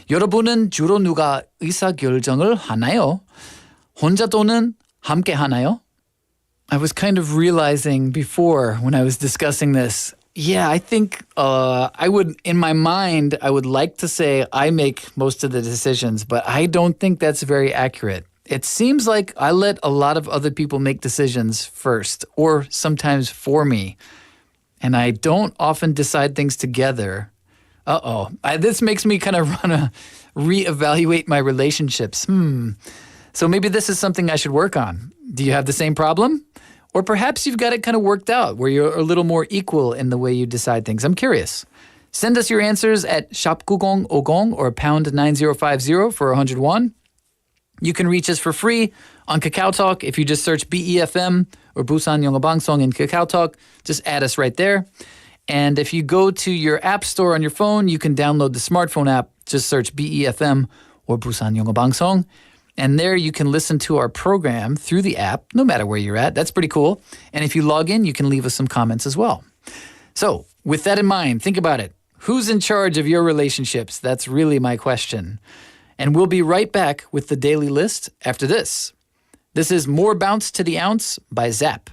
여러분은 주로 누가 의사결정을 하나요? 혼자 또는 함께 하나요? I was kind of realizing before when I was discussing this, I think I would, in my mind, I would like to say I make most of the decisions, but I don't think that's very accurate. It seems like I let a lot of other people make decisions first, or sometimes for me. And I don't often decide things together. This makes me kind of want to reevaluate my relationships. So maybe this is something I should work on. Do you have the same problem? Or perhaps you've got it kind of worked out where you're a little more equal in the way you decide things. I'm curious. Send us your answers at 샵9050 or pound 9050 for 101. You can reach us for free on Kakao Talk. If you just search BEFM or Busan영어방송 in Kakao Talk, just add us right there. And if you go to your app store on your phone, you can download the smartphone app. Just search BEFM or 부산영어방송. And there you can listen to our program through the app, no matter where you're at. That's pretty cool. And if you log in, you can leave us some comments as well. So with that in mind, think about it. Who's in charge of your relationships? That's really my question. And we'll be right back with the daily list after this. This is More Bounce to the Ounce by Zapp.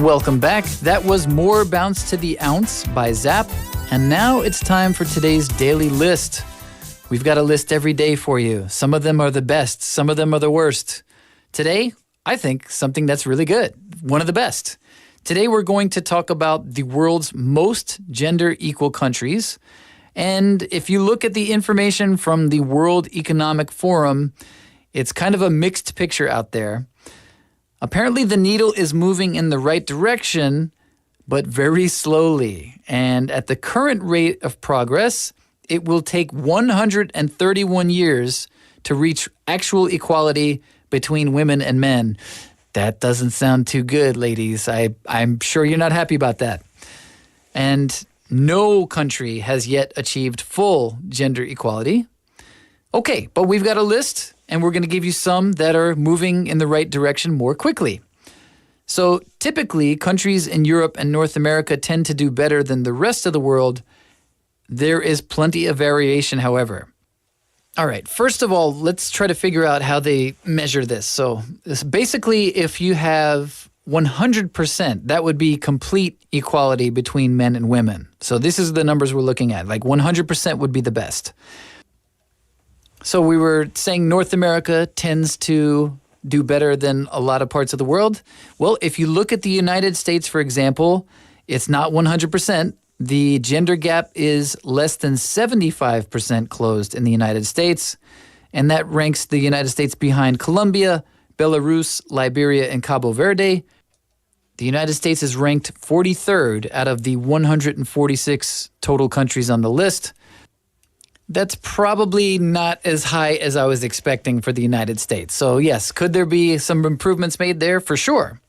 Welcome back. That was More Bounce to the Ounce by Zapp. And now it's time for today's daily list. We've got a list every day for you. Some of them are the best, some of them are the worst. Today, I think something that's really good, one of the best. Today we're going to talk about the world's most gender equal countries. And if you look at the information from the World Economic Forum, it's kind of a mixed picture out there. Apparently the needle is moving in the right direction, but very slowly. And at the current rate of progress, it will take 131 years to reach actual equality between women and men. That doesn't sound too good, ladies. I'm sure you're not happy about that. And no country has yet achieved full gender equality. Okay, but we've got a list, and we're going to give you some that are moving in the right direction more quickly. So typically, countries in Europe and North America tend to do better than the rest of the world. There is plenty of variation, however. All right, first of all, let's try to figure out how they measure this. So basically, if you have 100%, that would be complete equality between men and women. So this is the numbers we're looking at. Like 100% would be the best. So we were saying North America tends to do better than a lot of parts of the world. Well, if you look at the United States, for example, it's not 100%. The gender gap is less than 75% closed in the United States, and that ranks the United States behind Colombia, Belarus, Liberia, and Cabo Verde. The United States is ranked 43rd out of the 146 total countries on the list. That's probably not as high as I was expecting for the United States. So yes, could there be some improvements made there? For sure.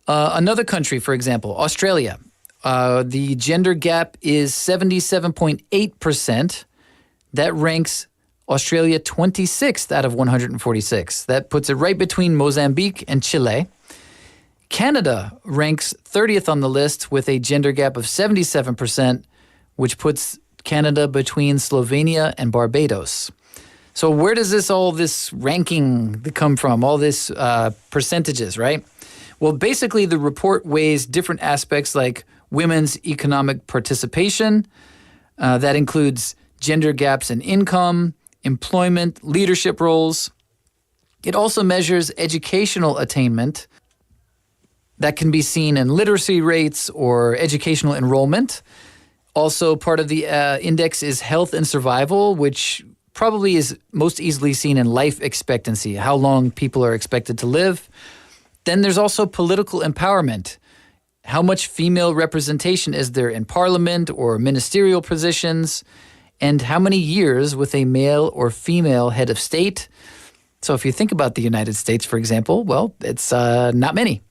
Another country, for example, Australia. The gender gap is 77.8%. That ranks Australia 26th out of 146. That puts it right between Mozambique and Chile. Canada ranks 30th on the list with a gender gap of 77%, which puts Canada between Slovenia and Barbados. So where does all this ranking come from, all this percentages, right? Well, basically the report weighs different aspects like women's economic participation. That includes gender gaps in income, employment, leadership roles. It also measures educational attainment. That can be seen in literacy rates or educational enrollment. Also, part of the index is health and survival, which probably is most easily seen in life expectancy, how long people are expected to live. Then there's also political empowerment. How much female representation is there in parliament or ministerial positions? And how many years with a male or female head of state? So if you think about the United States, for example, well, it's not many.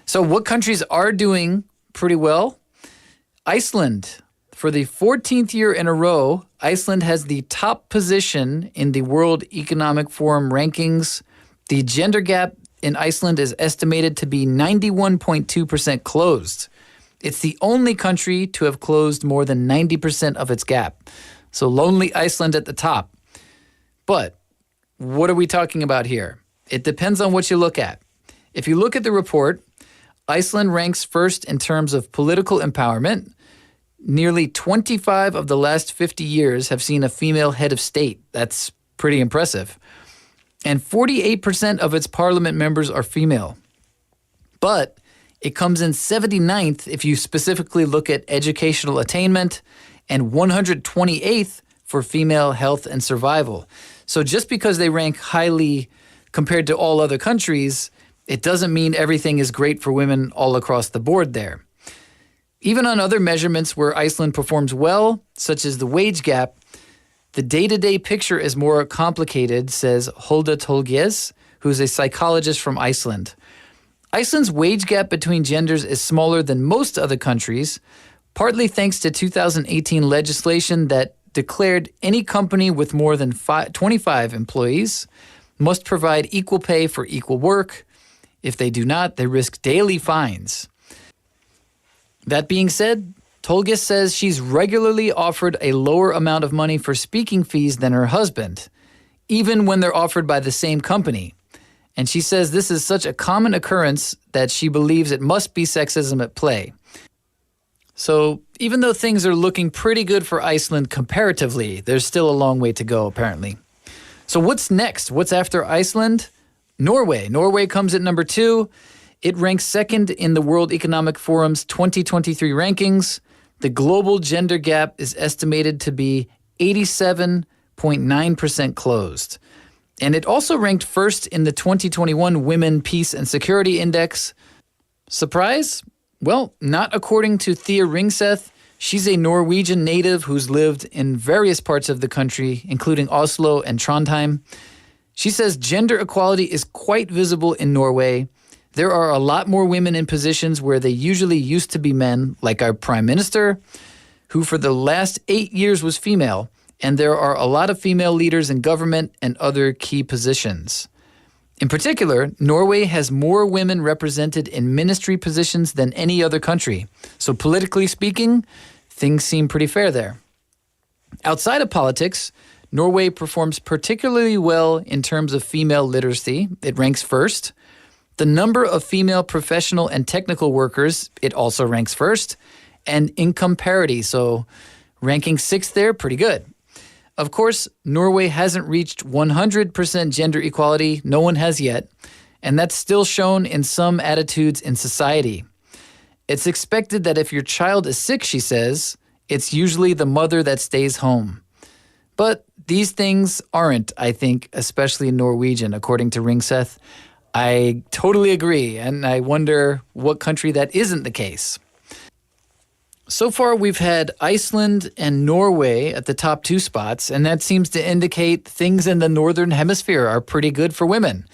So what countries are doing pretty well? Iceland. For the 14th year in a row, Iceland has the top position in the World Economic Forum rankings. The gender gap in Iceland is estimated to be 91.2% closed. It's the only country to have closed more than 90% of its gap. So lonely Iceland at the top. But what are we talking about here? It depends on what you look at. If you look at the report, Iceland ranks first in terms of political empowerment. Nearly 25 of the last 50 years have seen a female head of state. That's pretty impressive. And 48% of its parliament members are female. But it comes in 79th if you specifically look at educational attainment and 128th for female health and survival. So just because they rank highly compared to all other countries, it doesn't mean everything is great for women all across the board there. Even on other measurements where Iceland performs well, such as the wage gap, the day-to-day picture is more complicated, says Hulda Tolges, who's a psychologist from Iceland. Iceland's wage gap between genders is smaller than most other countries, partly thanks to 2018 legislation that declared any company with more than 25 employees must provide equal pay for equal work. If they do not, they risk daily fines. That being said, Tolges says she's regularly offered a lower amount of money for speaking fees than her husband, even when they're offered by the same company. And she says this is such a common occurrence that she believes it must be sexism at play. So even though things are looking pretty good for Iceland comparatively, there's still a long way to go, apparently. So what's next? What's after Iceland? Norway. Norway comes at number 2. It ranks second in the World Economic Forum's 2023 rankings. The global gender gap is estimated to be 87.9% closed. And it also ranked first in the 2021 Women, Peace and Security Index. Surprise? Well, not according to Thea Ringseth. She's a Norwegian native who's lived in various parts of the country, including Oslo and Trondheim. She says gender equality is quite visible in Norway. There are a lot more women in positions where they usually used to be men, like our prime minister, who for the last 8 years was female. And there are a lot of female leaders in government and other key positions. In particular, Norway has more women represented in ministry positions than any other country. So politically speaking, things seem pretty fair there. Outside of politics, Norway performs particularly well in terms of female literacy. It ranks first. The number of female professional and technical workers, it also ranks first. And income parity, so ranking 6th there, pretty good. Of course, Norway hasn't reached 100% gender equality. No one has yet. And that's still shown in some attitudes in society. It's expected that if your child is sick, she says, it's usually the mother that stays home. But these things aren't, I think, especially in Norwegian, according to Ringseth. I totally agree, and I wonder what country that isn't the case. So far, we've had Iceland and Norway at the top 2 spots, and that seems to indicate things in the Northern Hemisphere are pretty good for women.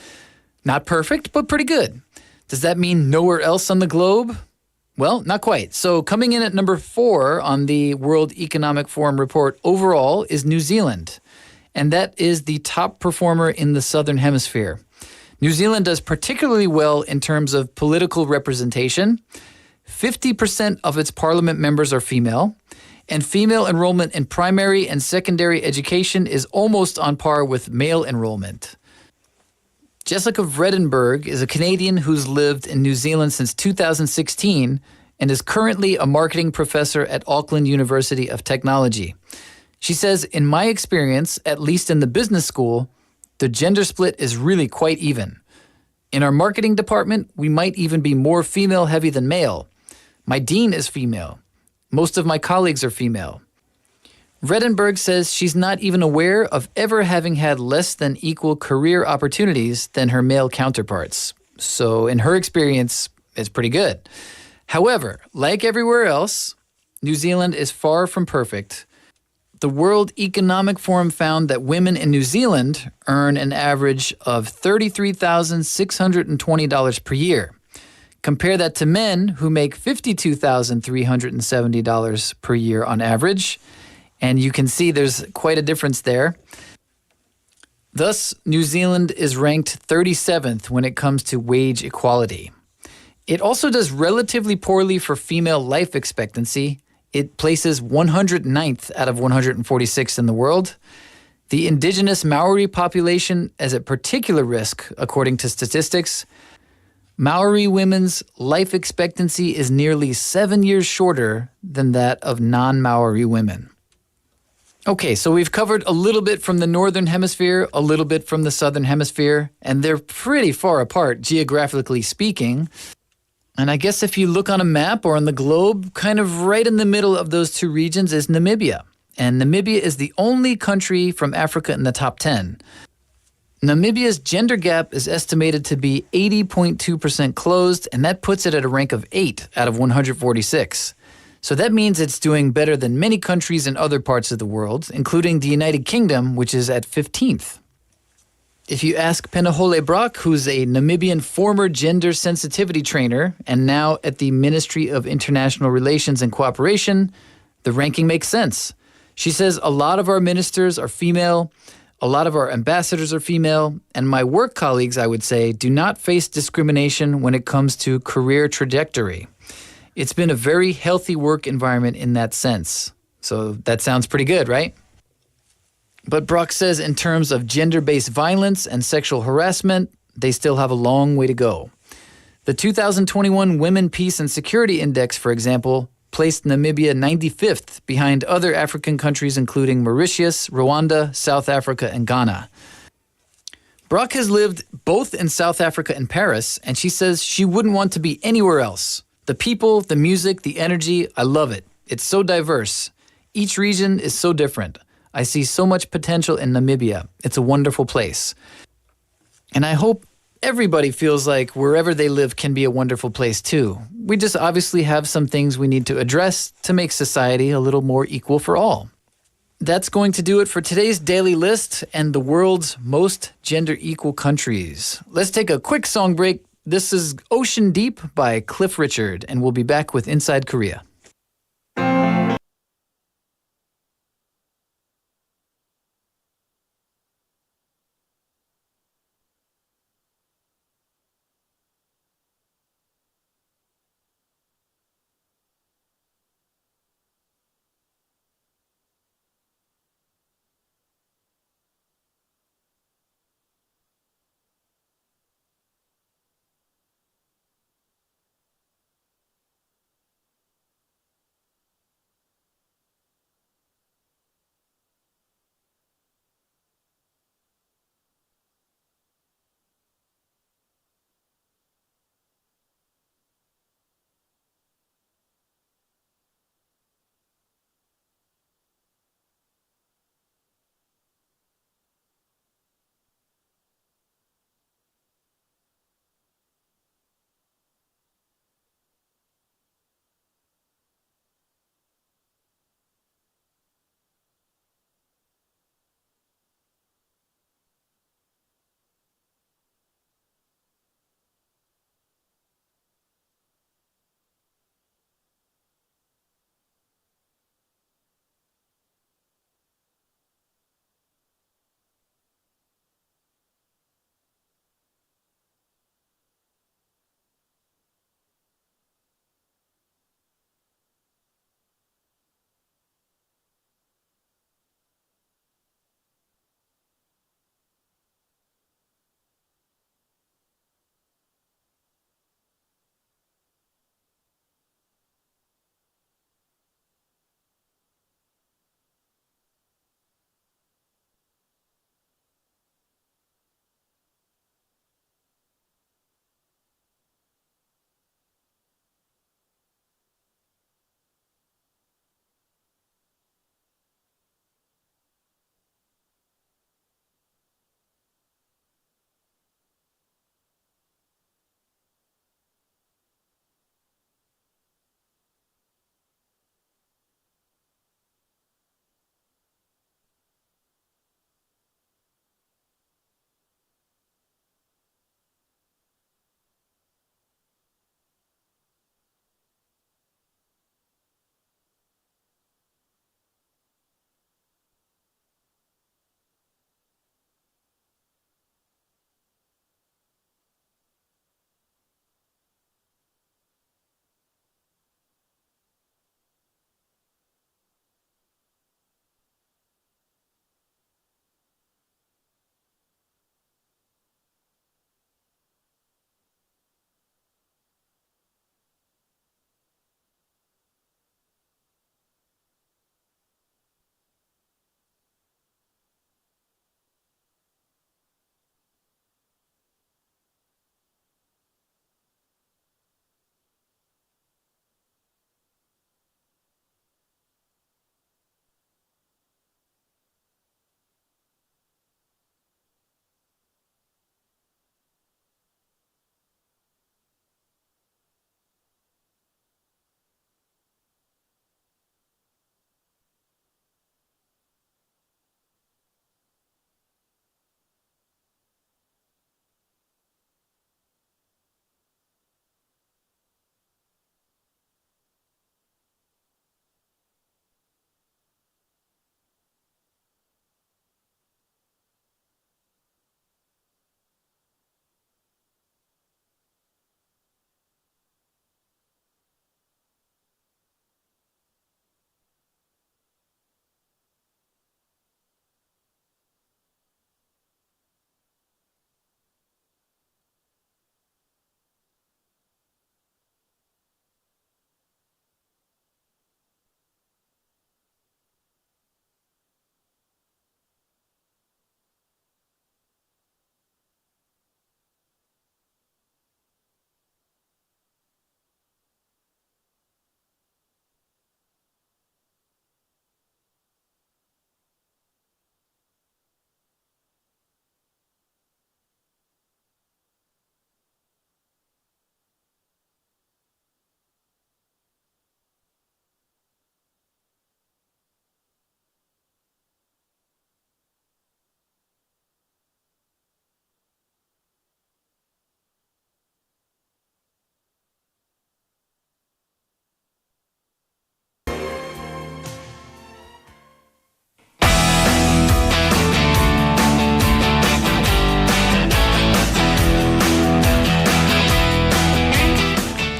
Not perfect, but pretty good. Does that mean nowhere else on the globe? Well, not quite. So coming in at number 4 on the World Economic Forum report overall is New Zealand, and that is the top performer in the Southern Hemisphere. New Zealand does particularly well in terms of political representation. 50% of its parliament members are female, and female enrollment in primary and secondary education is almost on par with male enrollment. Jessica Vredenberg is a Canadian who's lived in New Zealand since 2016 and is currently a marketing professor at Auckland University of Technology. She says, in my experience, at least in the business school, the gender split is really quite even. In our marketing department, we might even be more female-heavy than male. My dean is female. Most of my colleagues are female. Vredenberg says she's not even aware of ever having had less than equal career opportunities than her male counterparts. So in her experience, it's pretty good. However, like everywhere else, New Zealand is far from perfect. The World Economic Forum found that women in New Zealand earn an average of $33,620 per year. Compare that to men who make $52,370 per year on average, and you can see there's quite a difference there. Thus, New Zealand is ranked 37th when it comes to wage equality. It also does relatively poorly for female life expectancy. It places 109th out of 146 in the world. The indigenous Maori population is at particular risk, according to statistics. Maori women's life expectancy is nearly 7 years shorter than that of non-Maori women. Okay, so we've covered a little bit from the Northern Hemisphere, a little bit from the Southern Hemisphere, and they're pretty far apart, geographically speaking. And I guess if you look on a map or on the globe, kind of right in the middle of those 2 regions is Namibia. And Namibia is the only country from Africa in the top 10. Namibia's gender gap is estimated to be 80.2% closed, and that puts it at a rank of 8 out of 146. So that means it's doing better than many countries in other parts of the world, including the United Kingdom, which is at 15th. If you ask Penahole Brock, who's a Namibian former gender sensitivity trainer and now at the Ministry of International Relations and Cooperation, the ranking makes sense. She says a lot of our ministers are female, a lot of our ambassadors are female, and my work colleagues, I would say, do not face discrimination when it comes to career trajectory. It's been a very healthy work environment in that sense. So that sounds pretty good, right? But Brock says in terms of gender-based violence and sexual harassment, they still have a long way to go. The 2021 Women, Peace and Security Index, for example, placed Namibia 95th behind other African countries including Mauritius, Rwanda, South Africa, and Ghana. Brock has lived both in South Africa and Paris, and she says she wouldn't want to be anywhere else. The people, the music, the energy, I love it. It's so diverse. Each region is so different. I see so much potential in Namibia. It's a wonderful place. And I hope everybody feels like wherever they live can be a wonderful place too. We just obviously have some things we need to address to make society a little more equal for all. That's going to do it for today's daily list and the world's most gender equal countries. Let's take a quick song break. This is Ocean Deep by Cliff Richard, and we'll be back with Inside Korea.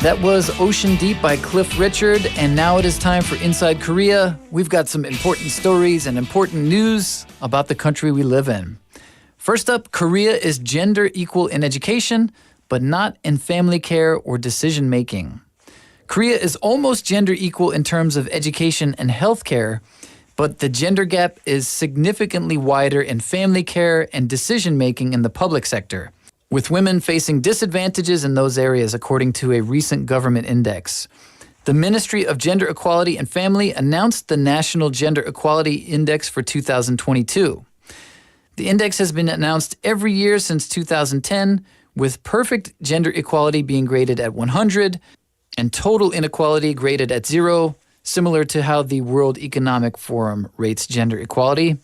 That was Ocean Deep by Cliff Richard, and now it is time for Inside Korea. We've got some important stories and important news about the country we live in. First up, Korea is gender equal in education, but not in family care or decision making. Korea is almost gender equal in terms of education and healthcare, but the gender gap is significantly wider in family care and decision making in the public sector, with women facing disadvantages in those areas according to a recent government index. The Ministry of Gender Equality and Family announced the National Gender Equality Index for 2022. The index has been announced every year since 2010, with perfect gender equality being graded at 100 and total inequality graded at 0, similar to how the World Economic Forum rates gender equality.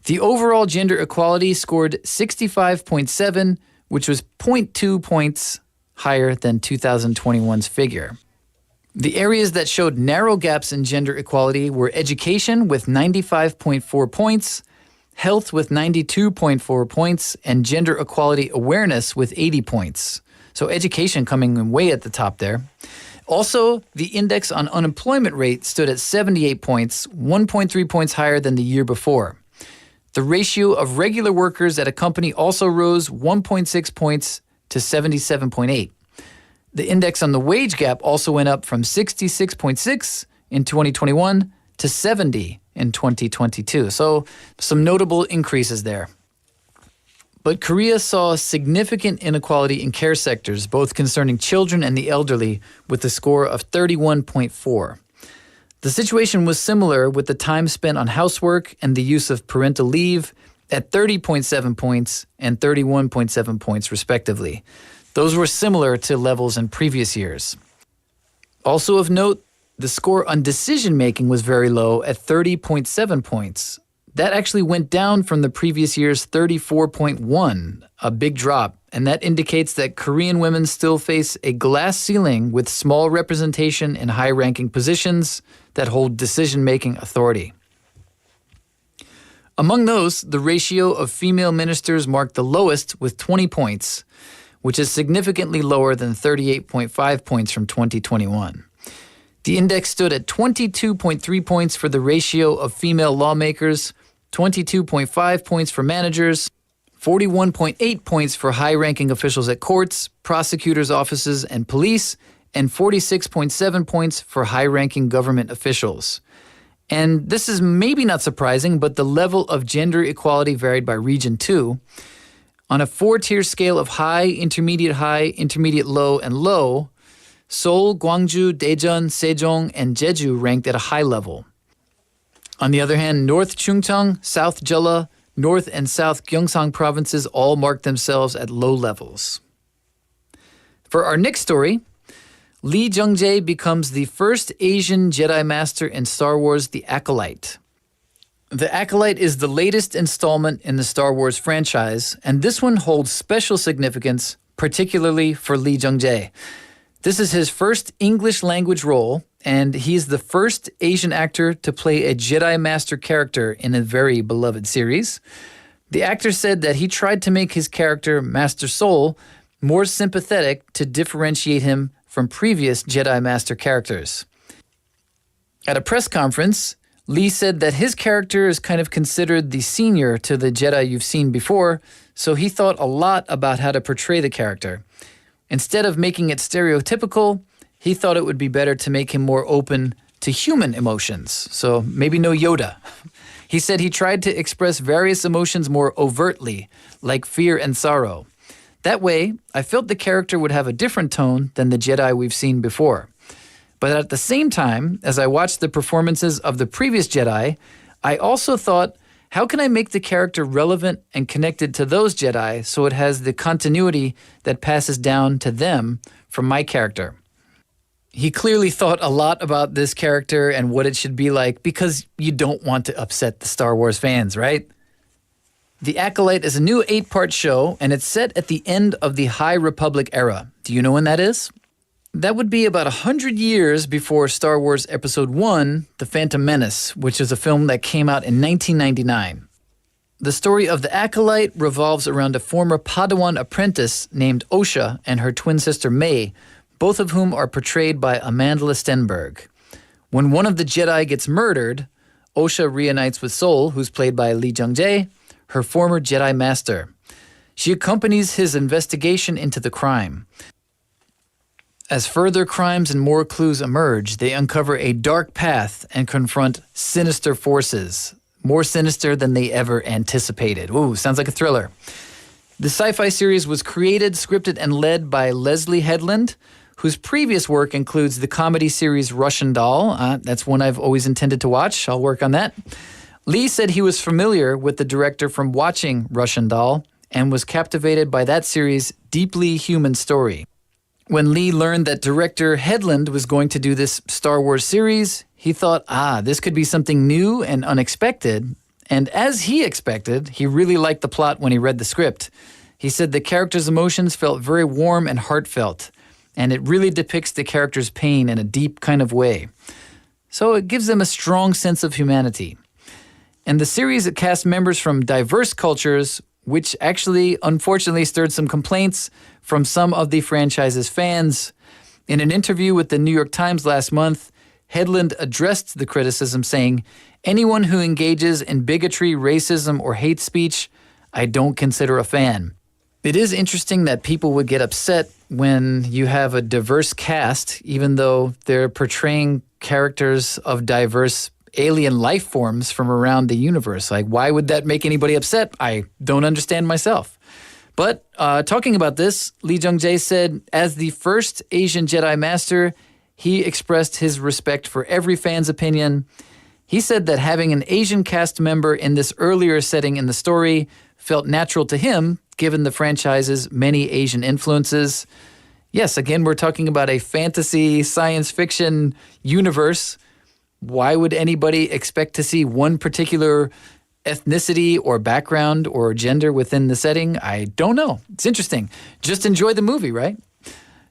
The overall gender equality scored 65.7, which was 0.2 points higher than 2021's figure. The areas that showed narrow gaps in gender equality were education with 95.4 points, health with 92.4 points, and gender equality awareness with 80 points. So education coming in way at the top there. Also, the index on unemployment rate stood at 78 points, 1.3 points higher than the year before. The ratio of regular workers at a company also rose 1.6 points to 77.8. The index on the wage gap also went up from 66.6 in 2021 to 70 in 2022. So some notable increases there. But Korea saw significant inequality in care sectors, both concerning children and the elderly, with a score of 31.4. The situation was similar with the time spent on housework and the use of parental leave at 30.7 points and 31.7 points, respectively. Those were similar to levels in previous years. Also of note, the score on decision-making was very low at 30.7 points. That actually went down from the previous year's 34.1, a big drop, and that indicates that Korean women still face a glass ceiling with small representation in high-ranking positions that hold decision-making authority. Among those, the ratio of female ministers marked the lowest with 20 points, which is significantly lower than 38.5 points from 2021. The index stood at 22.3 points for the ratio of female lawmakers, 22.5 points for managers, 41.8 points for high-ranking officials at courts, prosecutors' offices, and police, and 46.7 points for high-ranking government officials. And this is maybe not surprising, but the level of gender equality varied by region too. On a 4-tier scale of high, intermediate low, and low, Seoul, Gwangju, Daejeon, Sejong, and Jeju ranked at a high level. On the other hand, North Chungcheong, South Jeolla, North and South Gyeongsang provinces all marked themselves at low levels. For our next story, Lee Jung-jae becomes the first Asian Jedi Master in Star Wars The Acolyte. The Acolyte is the latest installment in the Star Wars franchise, and this one holds special significance, particularly for Lee Jung-jae. This is his first English language role, and he's the first Asian actor to play a Jedi Master character in a very beloved series. The actor said that he tried to make his character, Master Soul, more sympathetic to differentiate him from previous Jedi Master characters. At a press conference, Lee said that his character is kind of considered the senior to the Jedi you've seen before, so he thought a lot about how to portray the character. Instead of making it stereotypical, he thought it would be better to make him more open to human emotions, so maybe no Yoda. He said he tried to express various emotions more overtly, like fear and sorrow. That way, I felt the character would have a different tone than the Jedi we've seen before. But at the same time, as I watched the performances of the previous Jedi, I also thought, how can I make the character relevant and connected to those Jedi so it has the continuity that passes down to them from my character? He clearly thought a lot about this character and what it should be like because you don't want to upset the Star Wars fans, right? The Acolyte is a new 8-part show, and it's set at the end of the High Republic era. Do you know when that is? That would be about 100 years before Star Wars Episode 1, The Phantom Menace, which is a film that came out in 1999. The story of the Acolyte revolves around a former Padawan apprentice named Osha and her twin sister May, both of whom are portrayed by Amanda Stenberg. When one of the Jedi gets murdered, Osha reunites with Sol, who's played by Lee Jung-jae, her former Jedi Master. She accompanies his investigation into the crime. As further crimes and more clues emerge, they uncover a dark path and confront sinister forces, more sinister than they ever anticipated. Ooh, sounds like a thriller. The sci-fi series was created, scripted, and led by Leslie Headland, whose previous work includes the comedy series Russian Doll. That's one I've always intended to watch. I'll work on that. Lee said he was familiar with the director from watching Russian Doll and was captivated by that series' deeply human story. When Lee learned that director Headland was going to do this Star Wars series, he thought, this could be something new and unexpected. And as he expected, he really liked the plot when he read the script. He said the characters' emotions felt very warm and heartfelt, and it really depicts the characters' pain in a deep kind of way. So it gives them a strong sense of humanity. And the series cast members from diverse cultures, which actually, unfortunately, stirred some complaints from some of the franchise's fans. In an interview with the New York Times last month, Headland addressed the criticism, saying, "Anyone who engages in bigotry, racism, or hate speech, I don't consider a fan." It is interesting that people would get upset when you have a diverse cast, even though they're portraying characters of diverse alien life forms from around the universe. Like, why would that make anybody upset? I don't understand myself. But talking about this, Lee Jung-jae said, as the first Asian Jedi Master, he expressed his respect for every fan's opinion. He said that having an Asian cast member in this earlier setting in the story felt natural to him, given the franchise's many Asian influences. Yes, again, we're talking about a fantasy science fiction universe. Why would anybody expect to see one particular ethnicity or background or gender within the setting? I don't know. It's interesting. Just enjoy the movie, right?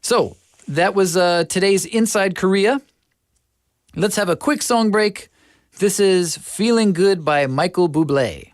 So that was today's Inside Korea. Let's have a quick song break. This is Feeling Good by Michael Bublé.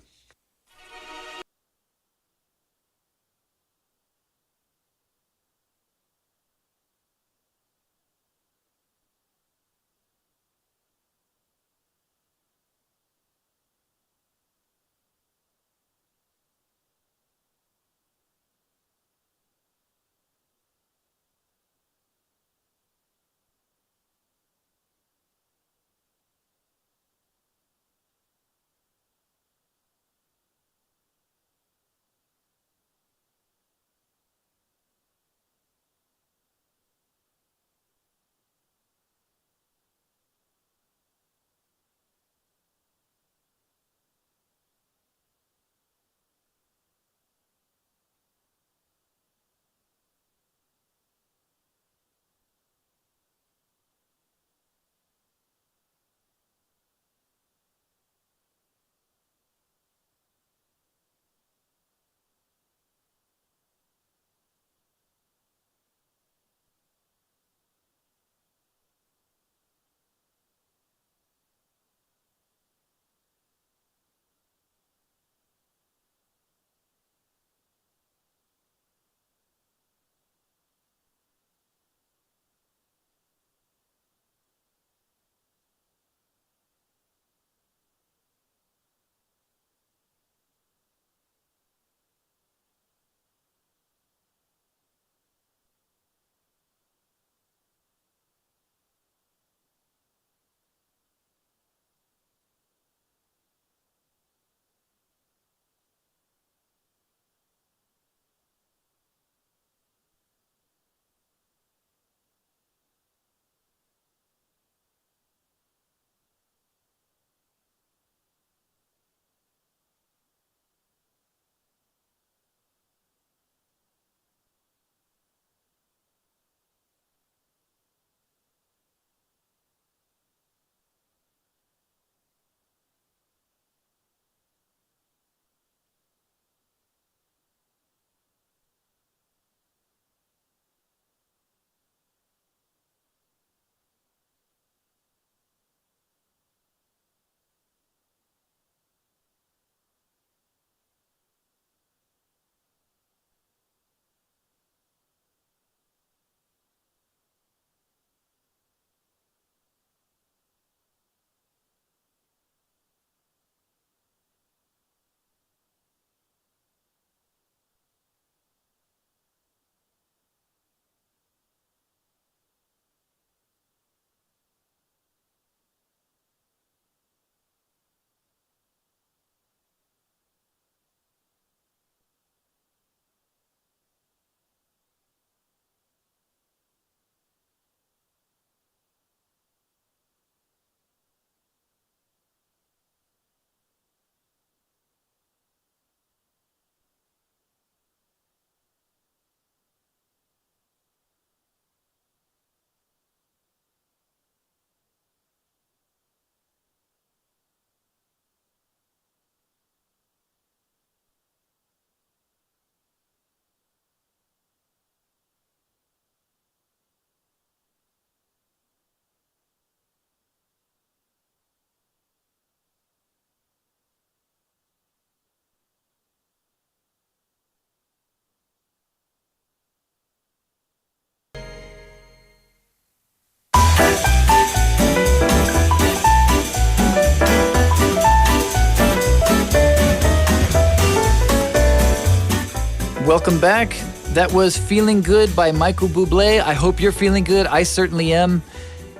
welcome back. That was Feeling Good by Michael Bublé. I hope you're feeling good. I certainly am.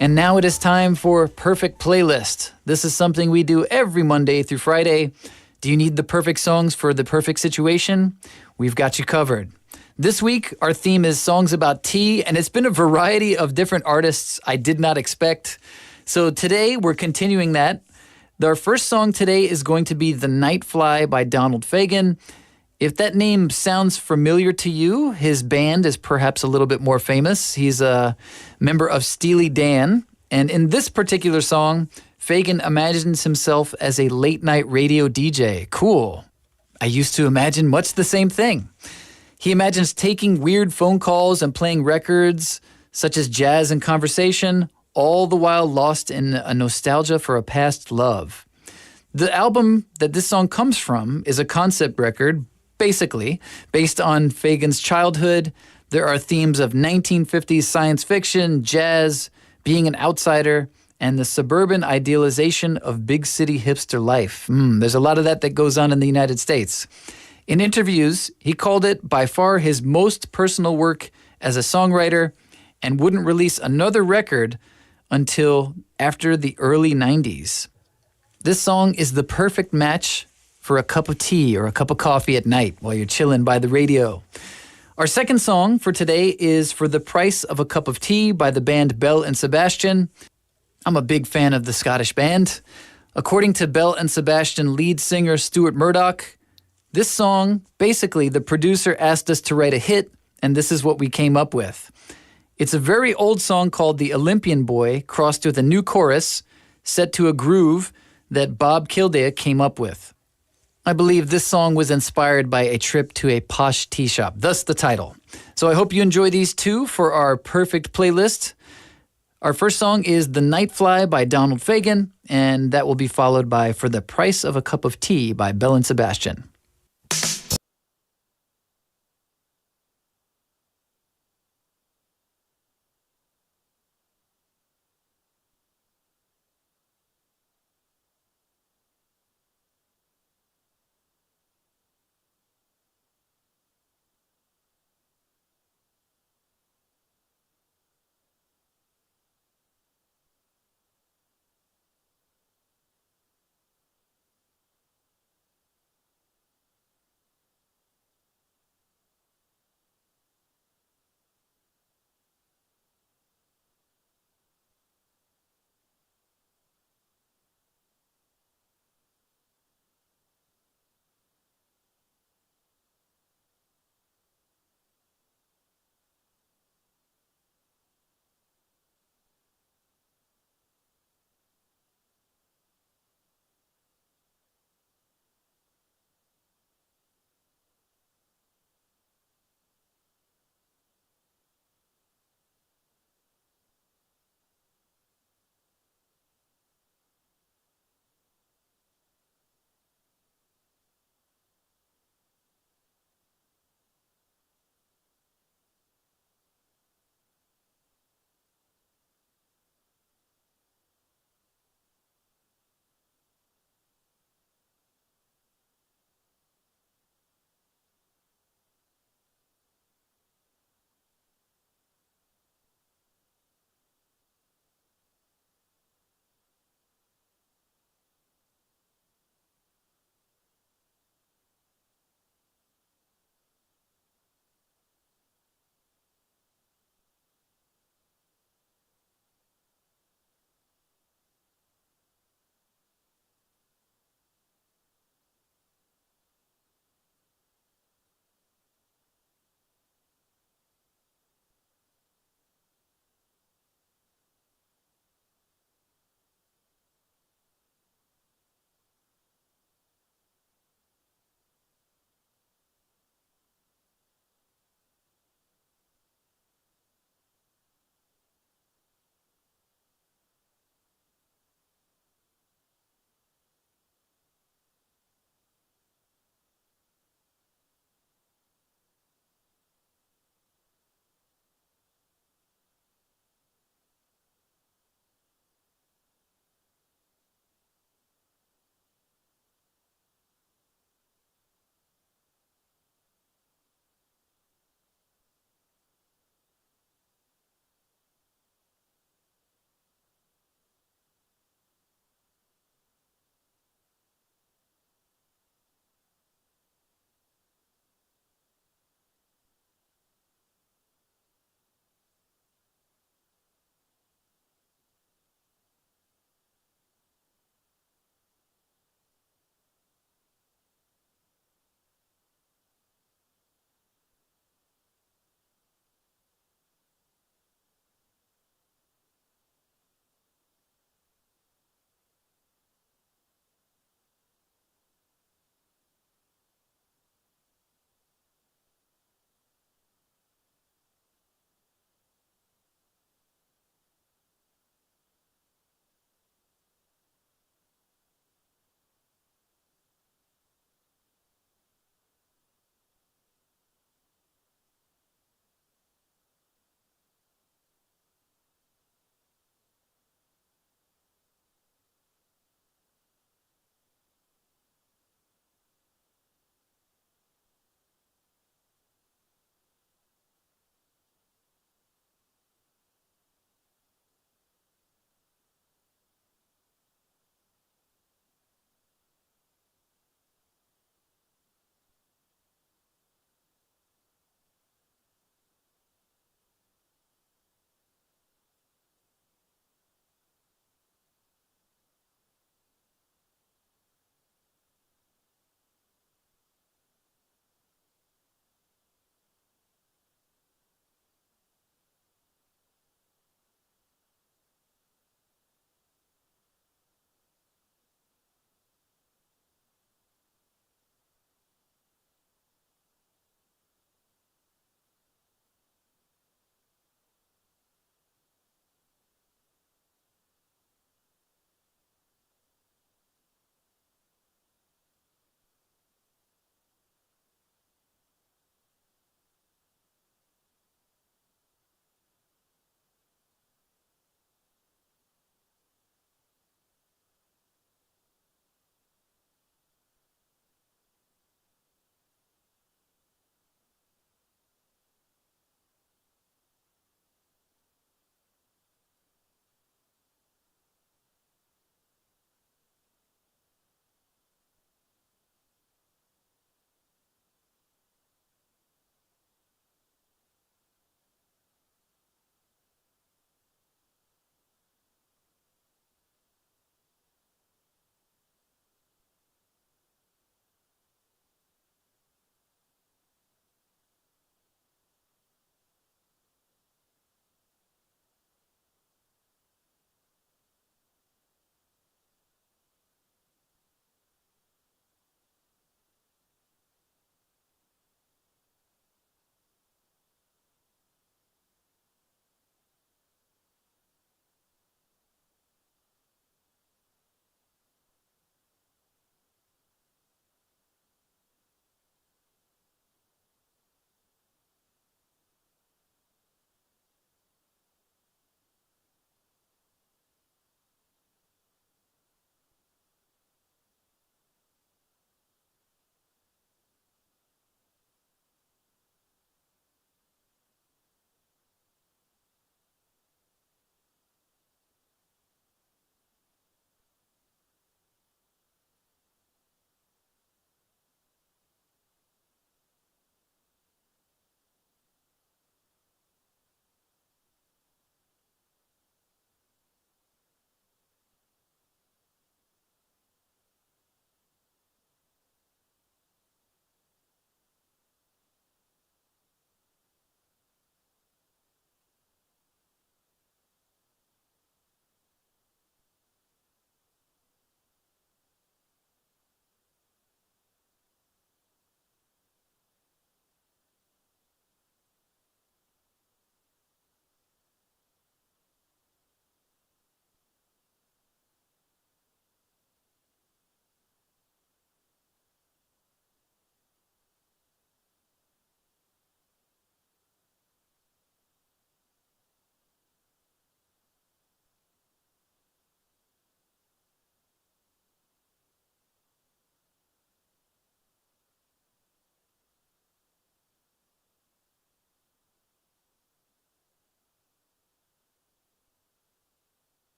And now it is time for Perfect Playlist. This is something we do every Monday through Friday. Do you need the perfect songs for the perfect situation? We've got you covered. This week, our theme is songs about tea, and it's been a variety of different artists I did not expect. So today, we're continuing that. Our first song today is going to be The Night Fly by Donald Fagen. If that name sounds familiar to you, his band is perhaps a little bit more famous. He's a member of Steely Dan. And in this particular song, Fagen imagines himself as a late-night radio DJ. Cool. I used to imagine much the same thing. He imagines taking weird phone calls and playing records, such as jazz and conversation, all the while lost in a nostalgia for a past love. The album that this song comes from is a concept record, basically, based on Fagen's childhood. There are themes of 1950s science fiction, jazz, being an outsider, and the suburban idealization of big city hipster life. There's a lot of that goes on in the United States. In interviews, he called it by far his most personal work as a songwriter and wouldn't release another record until after the early 90s. This song is the perfect match for a cup of tea or a cup of coffee at night while you're chilling by the radio. Our second song for today is For the Price of a Cup of Tea by the band Bell and Sebastian. I'm a big fan of the Scottish band. According to Bell and Sebastian lead singer Stuart Murdoch, this song, basically the producer asked us to write a hit, and this is what we came up with. It's a very old song called The Olympian Boy, crossed with a new chorus set to a groove that Bob Kildare came up with. I believe this song was inspired by a trip to a posh tea shop, thus the title. So I hope you enjoy these two for our perfect playlist. Our first song is The Night Fly by Donald Fagen, and that will be followed by For the Price of a Cup of Tea by Bell and Sebastian.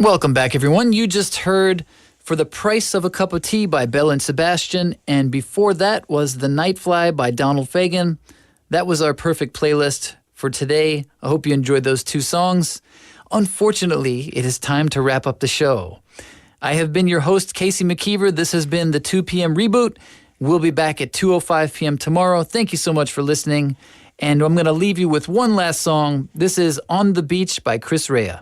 Welcome back, everyone. You just heard For the Price of a Cup of Tea by Belle and Sebastian, and before that was The Nightfly by Donald Fagen. That was our perfect playlist for today. I hope you enjoyed those two songs. Unfortunately, it is time to wrap up the show. I have been your host, Casey McKeever. This has been the 2 p.m. Reboot. We'll be back at 2:05 p.m. tomorrow. Thank you so much for listening. And I'm going to leave you with one last song. This is On the Beach by Chris Rea.